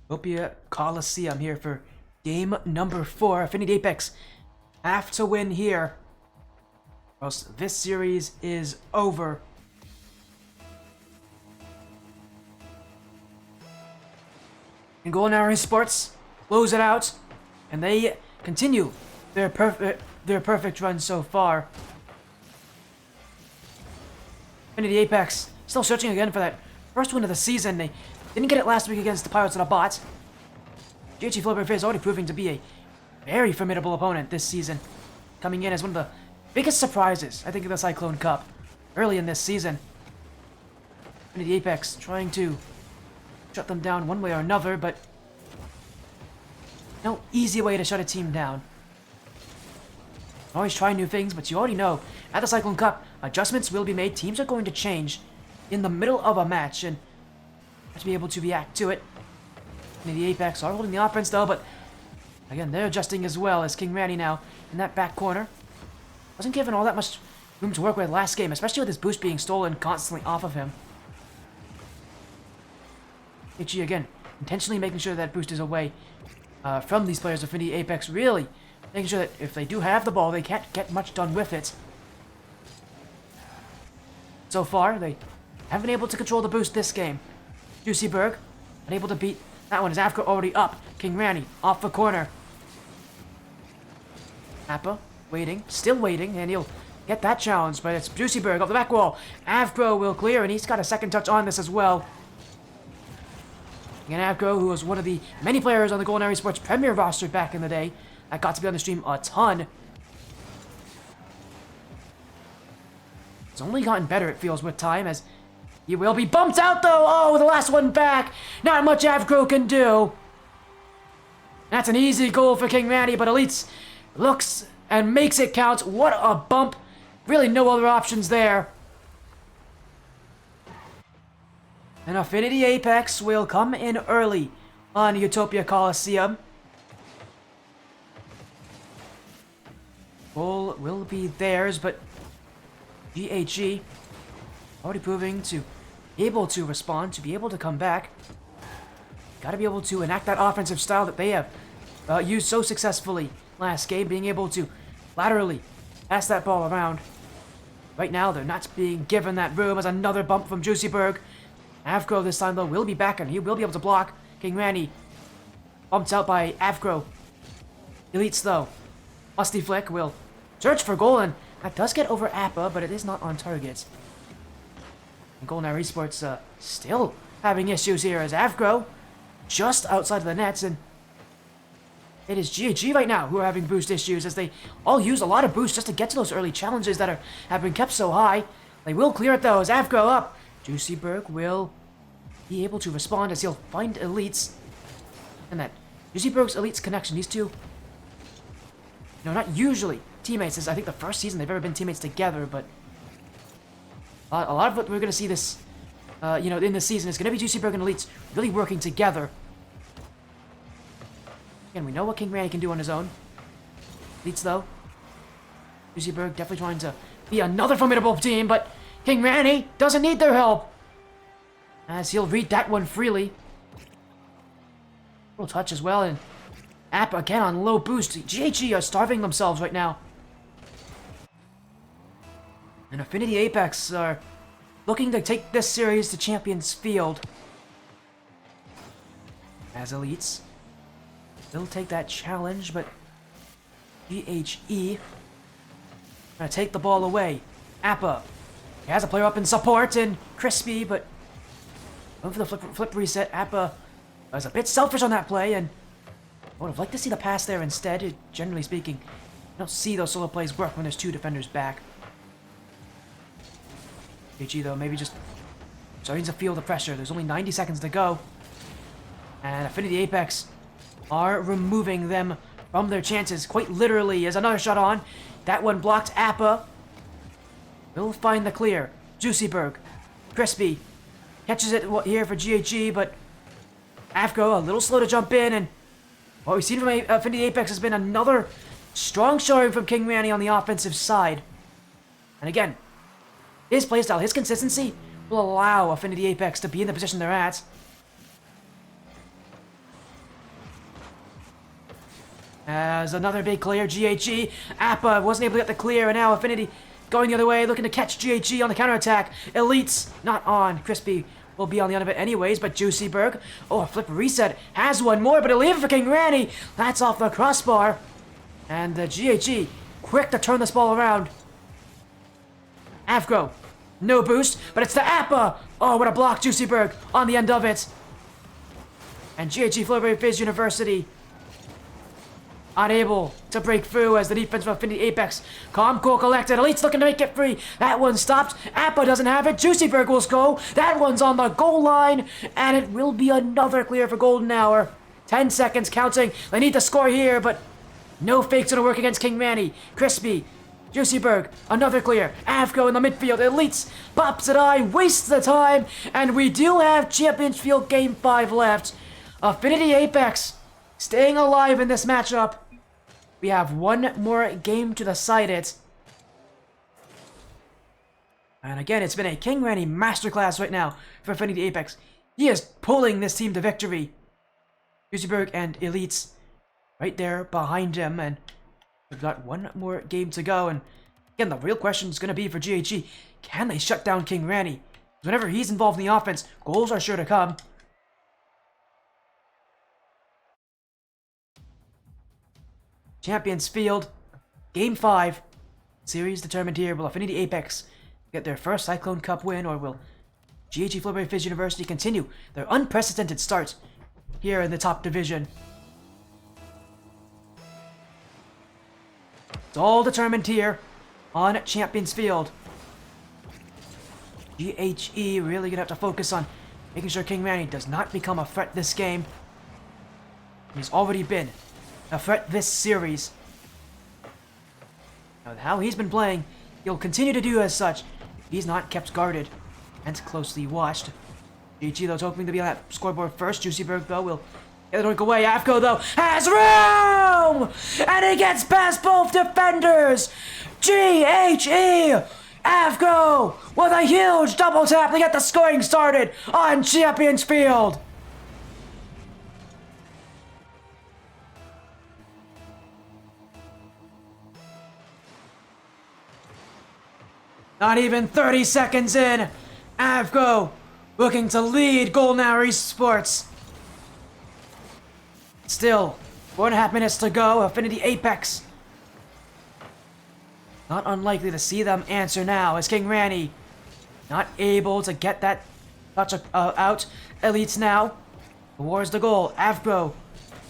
Utopia Coliseum here for game number 4. Affinity Apex have to win here, or else this series is over. And Golden Hour Esports close it out, and they continue their perfect run so far. Affinity Apex still searching again for that first win of the season. They didn't get it last week against the Pirates of the Bot. GHG Flowberry Fizz already proving to be a very formidable opponent this season, coming in as one of the biggest surprises, I think, of the Cyclone Cup early in this season. Affinity Apex trying to shut them down one way or another, but no easy way to shut a team down. Always try new things, but you already know, at the Cyclone Cup, adjustments will be made. Teams are going to change in the middle of a match, and have to be able to react to it. And the Apex are holding the offense though, but again, they're adjusting as well as King Randy now in that back corner. Wasn't given all that much room to work with last game, especially with his boost being stolen constantly off of him. HG again, intentionally making sure that boost is away from these players of Affinity Apex, really making sure that if they do have the ball, they can't get much done with it. So far, they haven't been able to control the boost this game. Juicyberg, unable to beat that one. Is Afka already up? King Randy off the corner. Appa waiting, still waiting, and he'll get that challenge, but it's Juicyberg off the back wall. Avgro will clear, and he's got a second touch on this as well. And Avgro, who was one of the many players on the Golden Hour Esports Premier roster back in the day, that got to be on the stream a ton. It's only gotten better, it feels, with time, as he will be bumped out, though. Oh, the last one back. Not much Avgro can do. That's an easy goal for King Randy, but Elites looks and makes it count. What a bump. Really no other options there. And Affinity Apex will come in early on Utopia Coliseum. Goal will be theirs, but GHG already proving to be able to respond, to be able to come back. Got to be able to enact that offensive style that they have used so successfully last game, being able to laterally pass that ball around. Right now, they're not being given that room as another bump from Juicyberg. Avgro this time, though, will be back, and he will be able to block. King Randy bumped out by Avgro. Elites, though. Musty Flick will search for goal, and that does get over Appa, but it is not on target. And Golden Hour Esports still having issues here as Avgro just outside of the nets, and it is GHG right now who are having boost issues as they all use a lot of boost just to get to those early challenges that have been kept so high. They will clear it though as Avgro up. Juicyberg will be able to respond as he'll find Elites. And that Juicyberg's Elites connection, these two, not usually teammates. This is, I think, the first season they've ever been teammates together, but A lot of what we're going to see this, in this season is going to be Juicyberg and Elites really working together. Again, we know what King Randy can do on his own. Elites, though. Juicyberg definitely trying to be another formidable team, but King Randy doesn't need their help. As he'll read that one freely. Little touch as well, and App again on low boost. GHG are starving themselves right now. And Affinity Apex are looking to take this series to Champions Field. As Elites, they'll take that challenge, but GHE gonna take the ball away. Appa, he has a player up in support, and Crispy, but going for the flip reset. Appa was a bit selfish on that play, and I would have liked to see the pass there instead. Generally speaking, you don't see those solo plays work when there's two defenders back. GHE, though, maybe just starting to feel the pressure. There's only 90 seconds to go. And Affinity Apex are removing them from their chances. Quite literally, as another shot on. That one blocked. Appa will find the clear. Juicyberg. Crispy. Catches it here for GHG, but Afgo a little slow to jump in. And what we've seen from Affinity Apex has been another strong showing from King Randy on the offensive side. And again, his playstyle, his consistency will allow Affinity Apex to be in the position they're at. As another big clear, GHG. Appa wasn't able to get the clear, and now Affinity going the other way, looking to catch GHG on the counterattack. Elites not on. Crispy will be on the end of it anyways, but Juicyberg, a flip reset, has one more, but he'll leave it for King Randy. That's off the crossbar. And GHG, quick to turn this ball around. Afgo, no boost, but it's to Appa. Oh, what a block, Juicyberg on the end of it. And GHG Flowberry Fizz University unable to break through as the defense from Affinity Apex. Calm, cool, collected. Elites looking to make it free. That one stopped. Appa doesn't have it. Juicyberg will go. That one's on the goal line. And it will be another clear for Golden Hour. 10 seconds counting. They need to score here, but no fakes gonna work against King Randy. Crispy. Juicyberg, another clear. Avco in the midfield. Elites pops it eye, wastes the time. And we do have Champions Field Game 5 left. Affinity Apex staying alive in this matchup. We have one more game to decide it. And again, it's been a King Randy masterclass right now for Affinity Apex. He is pulling this team to victory. Juicyberg and Elites right there behind him, and we've got one more game to go. And again, the real question is going to be for GHG, can they shut down King Randy? Because whenever he's involved in the offense, goals are sure to come. Champions Field, Game 5. Series determined here. Will Affinity Apex get their first Cyclone Cup win, or will GHG Flowberry Fizz University continue their unprecedented start here in the top division? It's all determined here on Champions Field. GHE really gonna have to focus on making sure King Randy does not become a threat this game. He's already been a threat this series. Now, how he's been playing, he'll continue to do as such if he's not kept guarded and closely watched. GHG, though, is hoping to be on that scoreboard first. Juicyberg, though, will get the dunk away. Afco, though, has room! And he gets past both defenders! GHE! Afco with a huge double tap to get the scoring started on Champions Field! Not even 30 seconds in, Avgo looking to lead Golden Hour Esports. Still, 4.5 minutes to go. Affinity Apex not unlikely to see them answer now, as King Randy not able to get that touch out. Elites now towards the goal. Avgo,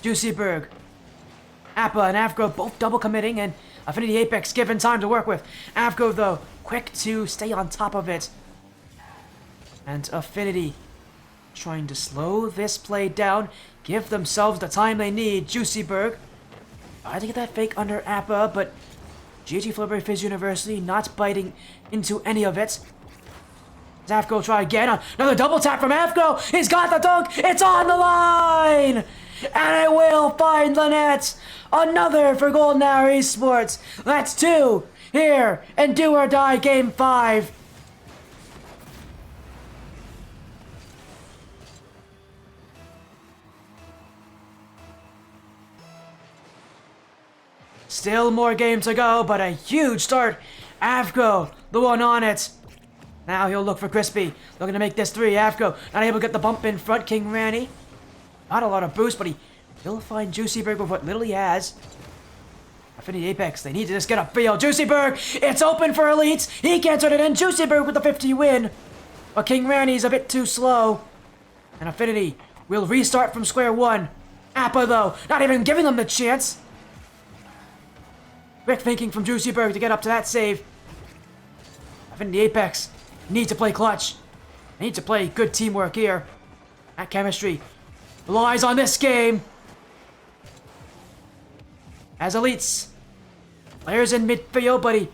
Juicyberg, Appa and Avgo both double committing, and Affinity Apex given time to work with. Avgo, though, quick to stay on top of it. And Affinity trying to slow this play down, give themselves the time they need. Juicyberg tried to get that fake under Appa, but GG Flowberry Fizz University not biting into any of it. Afko try again. Another double tap from Afko. He's got the dunk. It's on the line. And it will find the net. Another for Golden Hour Esports. That's 2 here in Do or Die Game 5. Still more games to go, but a huge start. Afko, the one on it. Now he'll look for Crispy. Looking to make this 3. Afko not able to get the bump in front. King Randy. Not a lot of boost, but he'll find Juicyberg with what little he has. Affinity Apex, they need to just get a feel. Juicyberg, it's open for Elites. He can't turn it in. Juicyberg with the 50 win. But King Randy's a bit too slow. And Affinity will restart from square one. Appa, though, not even giving them the chance. Quick thinking from Juicyberg to get up to that save. Affinity Apex need to play clutch. They need to play good teamwork here. That chemistry relies on this game. As Elites, players in midfield, but he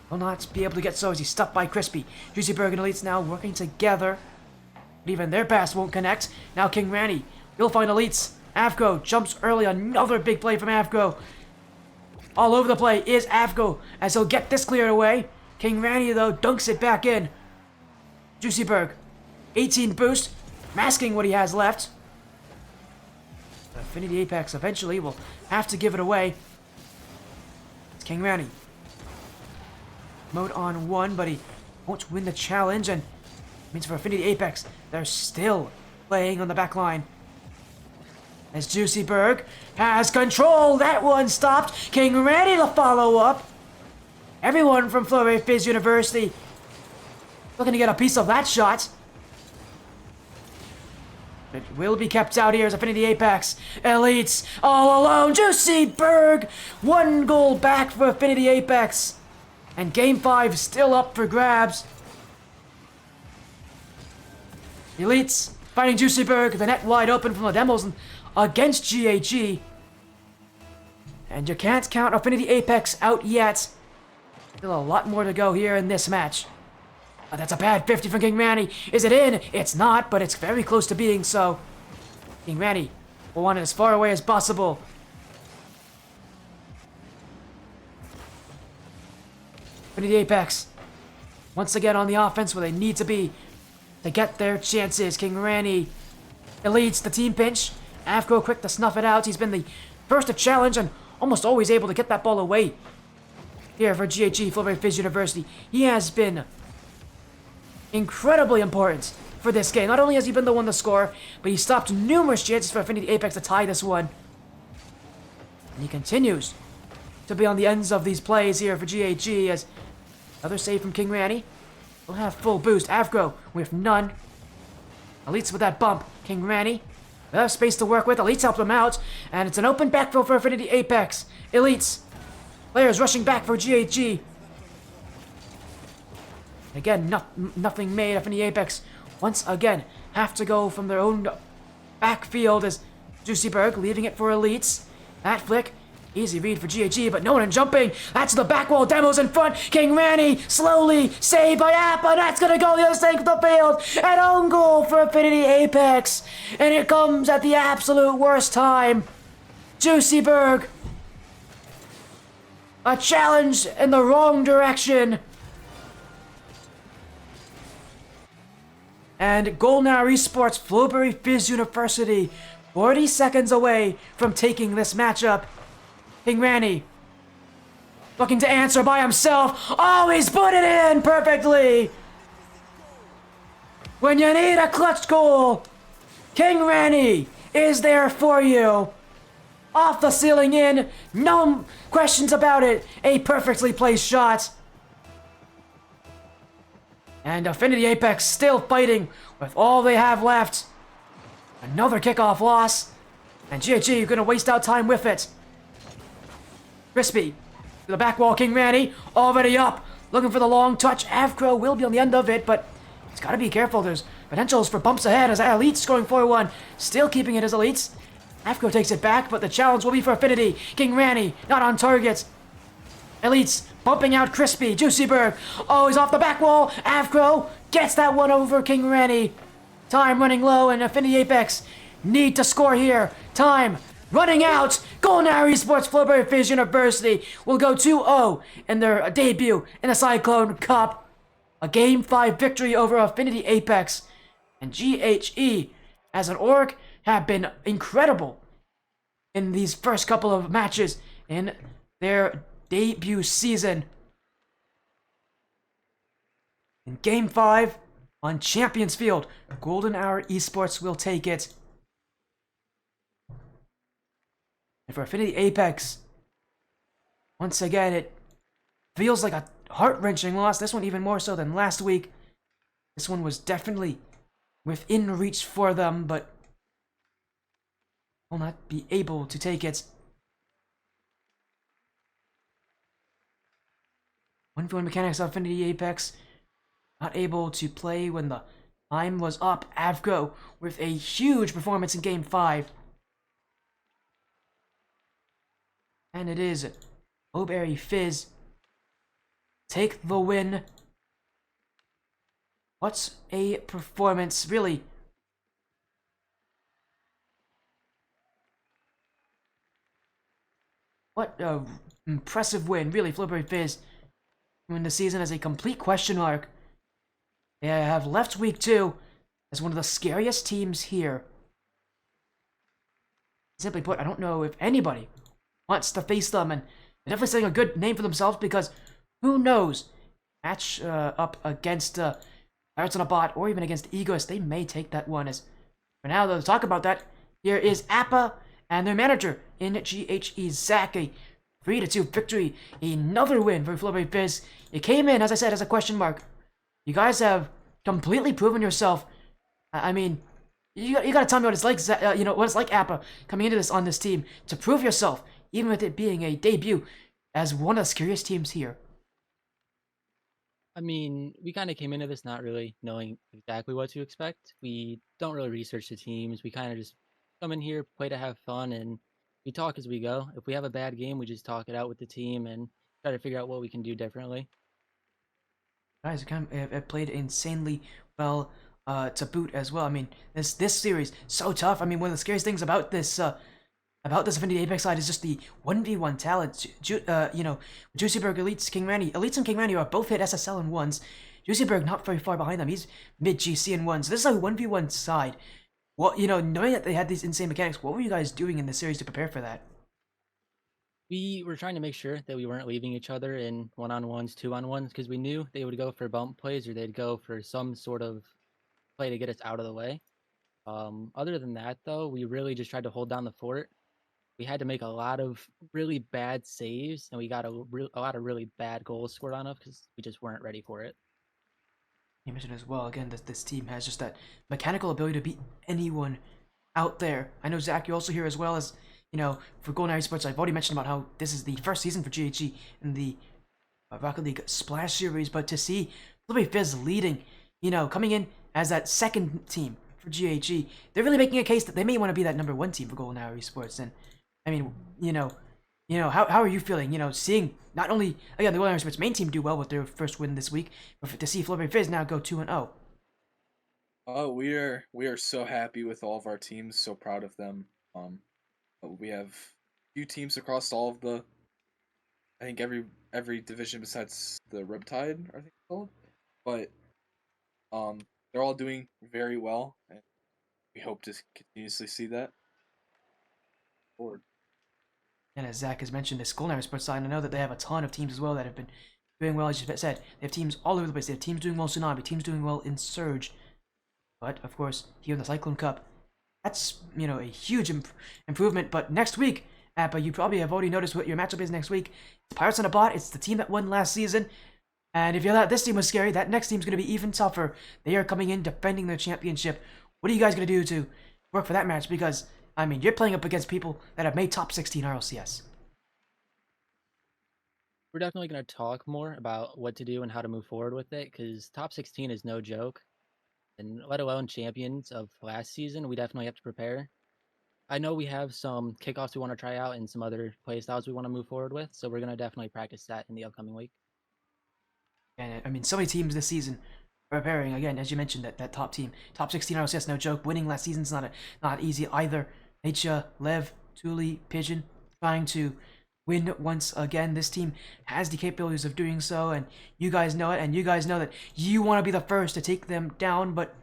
will not be able to get so as he's stuck by Crispy. Juicyberg and Elites now working together. But even their pass won't connect. Now King Randy will find Elites. Afko jumps early. Another big play from Afko. All over the play is Afko as he'll get this cleared away. King Randy, though, dunks it back in. Juicyberg, 18 boost, masking what he has left. Affinity Apex eventually will have to give it away. It's King Randy. Mode on 1, but he won't win the challenge, and means for Affinity Apex, they're still playing on the back line. As Juicyberg has control, that one stopped. King Randy to follow up. Everyone from Flowberry Fizz University looking to get a piece of that shot. It will be kept out here as Affinity Apex. Elites all alone. Juicyberg, 1 goal back for Affinity Apex. And Game 5 still up for grabs. Elites finding Juicyberg, the net wide open from the demos against GAG. And you can't count Affinity Apex out yet. Still a lot more to go here in this match. That's a bad 50 from King Randy. Is it in? It's not, but it's very close to being so. King Randy will want it as far away as possible. Affinity Apex once again on the offense where they need to be to get their chances. King Randy elites the team pinch. Afko quick to snuff it out. He's been the first to challenge and almost always able to get that ball away. Here for GAG, Flowberry Fizz University. He has been incredibly important for this game. Not only has he been the one to score, but he stopped numerous chances for Affinity Apex to tie this one. And he continues to be on the ends of these plays here for GAG as another save from King Randy. Will have full boost. Afko with none. Elites with that bump. King Randy. They have space to work with. Elites help them out. And it's an open backfill for Affinity Apex. Elites. Players rushing back for GAG. Again, nothing made. Affinity Apex once again have to go from their own backfield as Juicyberg leaving it for Elites. That flick. Easy read for GAG, but no one in jumping. That's the back wall. Demos in front. King Randy slowly saved by Appa. That's going to go the other side of the field. An own goal for Affinity Apex. And it comes at the absolute worst time. Juicyberg. A challenge in the wrong direction. And Golden Hour Esports Flowberry Fizz University 40 seconds away from taking this matchup. King Randy looking to answer by himself. Oh, he's put it in perfectly. When you need a clutch goal, King Randy is there for you. Off the ceiling in, no questions about it. A perfectly placed shot. And Affinity Apex still fighting with all they have left. Another kickoff loss. And GAG gonna waste out time with it. Crispy to the back wall. King Randy already up. Looking for the long touch. Afko will be on the end of it, but he's got to be careful. There's potentials for bumps ahead as Elites going for one. Still keeping it as Elites. Afko takes it back, but the challenge will be for Affinity. King Randy not on target. Elites bumping out Crispy, Juicy Berg. Oh, he's off the back wall. Avcro gets that one over King Rennie. Time running low, and Affinity Apex need to score here. Time running out. Culinary Esports Flowberry Fizz University will go 2-0 in their debut in the Cyclone Cup. A Game 5 victory over Affinity Apex. And GHE, as an org, have been incredible in these first couple of matches in their debut season. In Game 5, on Champions Field, Golden Hour Esports will take it. And for Affinity Apex, once again, it feels like a heart-wrenching loss. This one even more so than last week. This one was definitely within reach for them, but will not be able to take it. 1v1 mechanics of Affinity Apex, not able to play when the time was up. Avgo with a huge performance in Game 5. And it is Flowberry Fizz take the win. What's a performance, really? What a impressive win, really. Flowberry Fizz win the season as a complete question mark. They have left week 2 as one of the scariest teams here. Simply put, I don't know if anybody wants to face them, and they're definitely setting a good name for themselves because who knows? Match up against Pirates on a Bot or even against Egos, they may take that one. As for now, though, to talk about that, here is Appa and their manager in GHE, Zach. A 3-2 victory, another win for Flowberry Fizz. You came in, as I said, as a question mark. You guys have completely proven yourself. I mean, you gotta tell me what it's like, what it's like, Appa, coming into this on this team to prove yourself, even with it being a debut as one of the scariest teams here. I mean, we kind of came into this not really knowing exactly what to expect. We don't really research the teams. We kind of just come in here, play to have fun, and we talk as we go. If we have a bad game, we just talk it out with the team and try to figure out what we can do differently. Guys have played insanely well to boot as well. I mean, this series so tough. I mean, one of the scariest things about this Affinity Apex side is just the 1v1 talent. Juicyberg, Elites, King Randy. Elites and King Randy are both hit SSL in ones. Juicyberg not very far behind them. He's mid GC in ones. This is a 1v1 side. Well, knowing that they had these insane mechanics, what were you guys doing in this series to prepare for that? We were trying to make sure that we weren't leaving each other in one-on-ones, two-on-ones, because we knew they would go for bump plays or they'd go for some sort of play to get us out of the way. Other than that, though, we really just tried to hold down the fort. We had to make a lot of really bad saves, and we got a lot of really bad goals scored on us because we just weren't ready for it. You mentioned as well, again, that this team has just that mechanical ability to beat anyone out there. I know, Zach, you're also here as well as, for Golden Hour Esports. I've already mentioned about how this is the first season for GHG in the Rocket League Splash Series, but to see Flowberry Fizz leading, coming in as that second team for GHG, they're really making a case that they may want to be that number 1 team for Golden Hour Esports. And I mean, how are you feeling? Seeing not only again the Golden Hour Esports main team do well with their first win this week, but to see Flowberry Fizz now go 2-0. Oh, we are so happy with all of our teams. So proud of them. We have few teams across all of the, I think every division besides the Riptide, I think it's called. But they're all doing very well, and we hope to continuously see that forward. And as Zach has mentioned, this Golden Hour Esports side, I know that they have a ton of teams as well that have been doing well. As you said, they have teams all over the place. They have teams doing well in Tsunami, teams doing well in Surge. But of course, here in the Cyclone Cup, that's a huge improvement. But next week, Appa, you probably have already noticed what your matchup is next week. It's Pirates on a Bot. It's the team that won last season. And if you thought this team was scary, that next team's going to be even tougher. They are coming in defending their championship. What are you guys going to do to work for that match? Because, I mean, you're playing up against people that have made top 16 RLCS. We're definitely going to talk more about what to do and how to move forward with it because top 16 is no joke. And let alone champions of last season, we definitely have to prepare. I know we have some kickoffs we want to try out and some other play styles we want to move forward with, so we're gonna definitely practice that in the upcoming week. And I mean, so many teams this season preparing again, as you mentioned, that top team, top 16 RLCS, no joke. Winning last season's not easy either. Nietzsche, Lev, Thule, Pigeon, trying to win once again. This team has the capabilities of doing so, and you guys know it, and you guys know that you want to be the first to take them down, but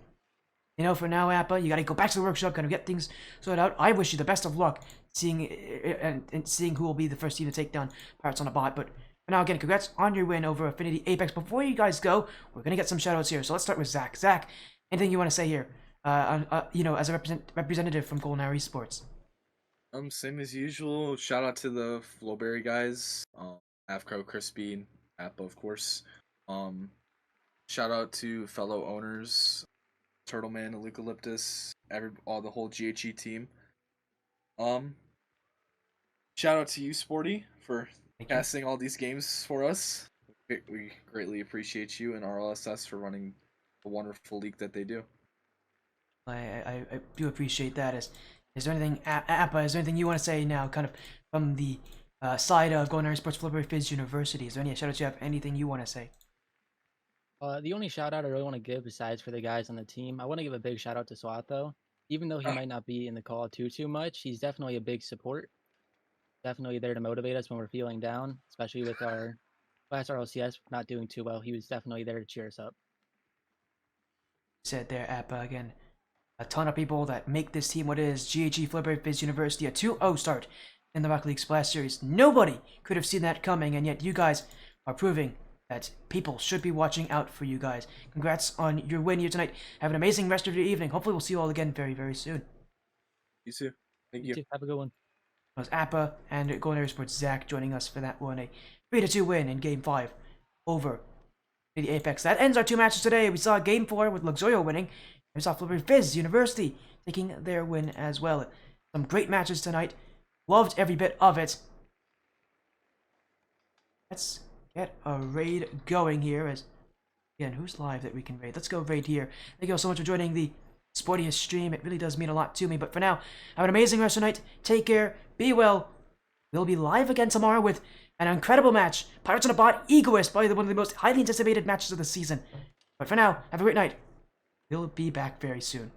you know, for now, Appa, you gotta go back to the workshop, kind of get things sorted out. I wish you the best of luck seeing and seeing who will be the first team to take down Pirates on a bot. But for now, again, congrats on your win over Affinity Apex. Before you guys go, we're gonna get some shoutouts here. So let's start with Zach. Zach, anything you want to say here? You know, as a representative from Golden Hour Esports. Same as usual. Shout out to the Flowberry guys, Avcro, Crispy, and Appa, of course. Shout out to fellow owners, Turtleman, Eucalyptus, all the whole GHE team. Shout out to you, Sporty, for casting all these games for us. We greatly appreciate you, and RLSS for running the wonderful league that they do. I do appreciate that. Is there anything, Appa, is there anything you want to say now, kind of from the side of Golden Hour Esports Flowberry Fizz University? Is there any shoutouts you have? Anything you want to say? The only shout out I really want to give, besides for the guys on the team, I want to give a big shout out to Swat though. Even though he might not be in the call too much, he's definitely a big support. Definitely there to motivate us when we're feeling down, especially with our last RLCS not doing too well. He was definitely there to cheer us up. Said there, Appa, again. A ton of people that make this team what it is. GHE Flowberry Fizz University, a 2-0 start in the Rocket League Splash Series. Nobody could have seen that coming, and yet you guys are proving that people should be watching out for you guys. Congrats on your win here tonight. Have an amazing rest of your evening. Hopefully we'll see you all again very, very soon. You too. Thank you. You too. Have a good one. It was Appa and Golden Hour Sports Zach joining us for that one. A 3-2 win in Game 5 over the Apex. That ends our 2 matches today. We saw Game 4 with Luxoria winning. We saw Flowberry Fizz University taking their win as well. Some great matches tonight. Loved every bit of it. Let's get a raid going here. As again, who's live that we can raid? Let's go raid here. Thank you all so much for joining the Sportiest stream. It really does mean a lot to me. But for now, have an amazing rest of the night. Take care. Be well. We'll be live again tomorrow with an incredible match. Pirates on a Bot, Egoist, probably one of the most highly anticipated matches of the season. But for now, have a great night. We'll be back very soon.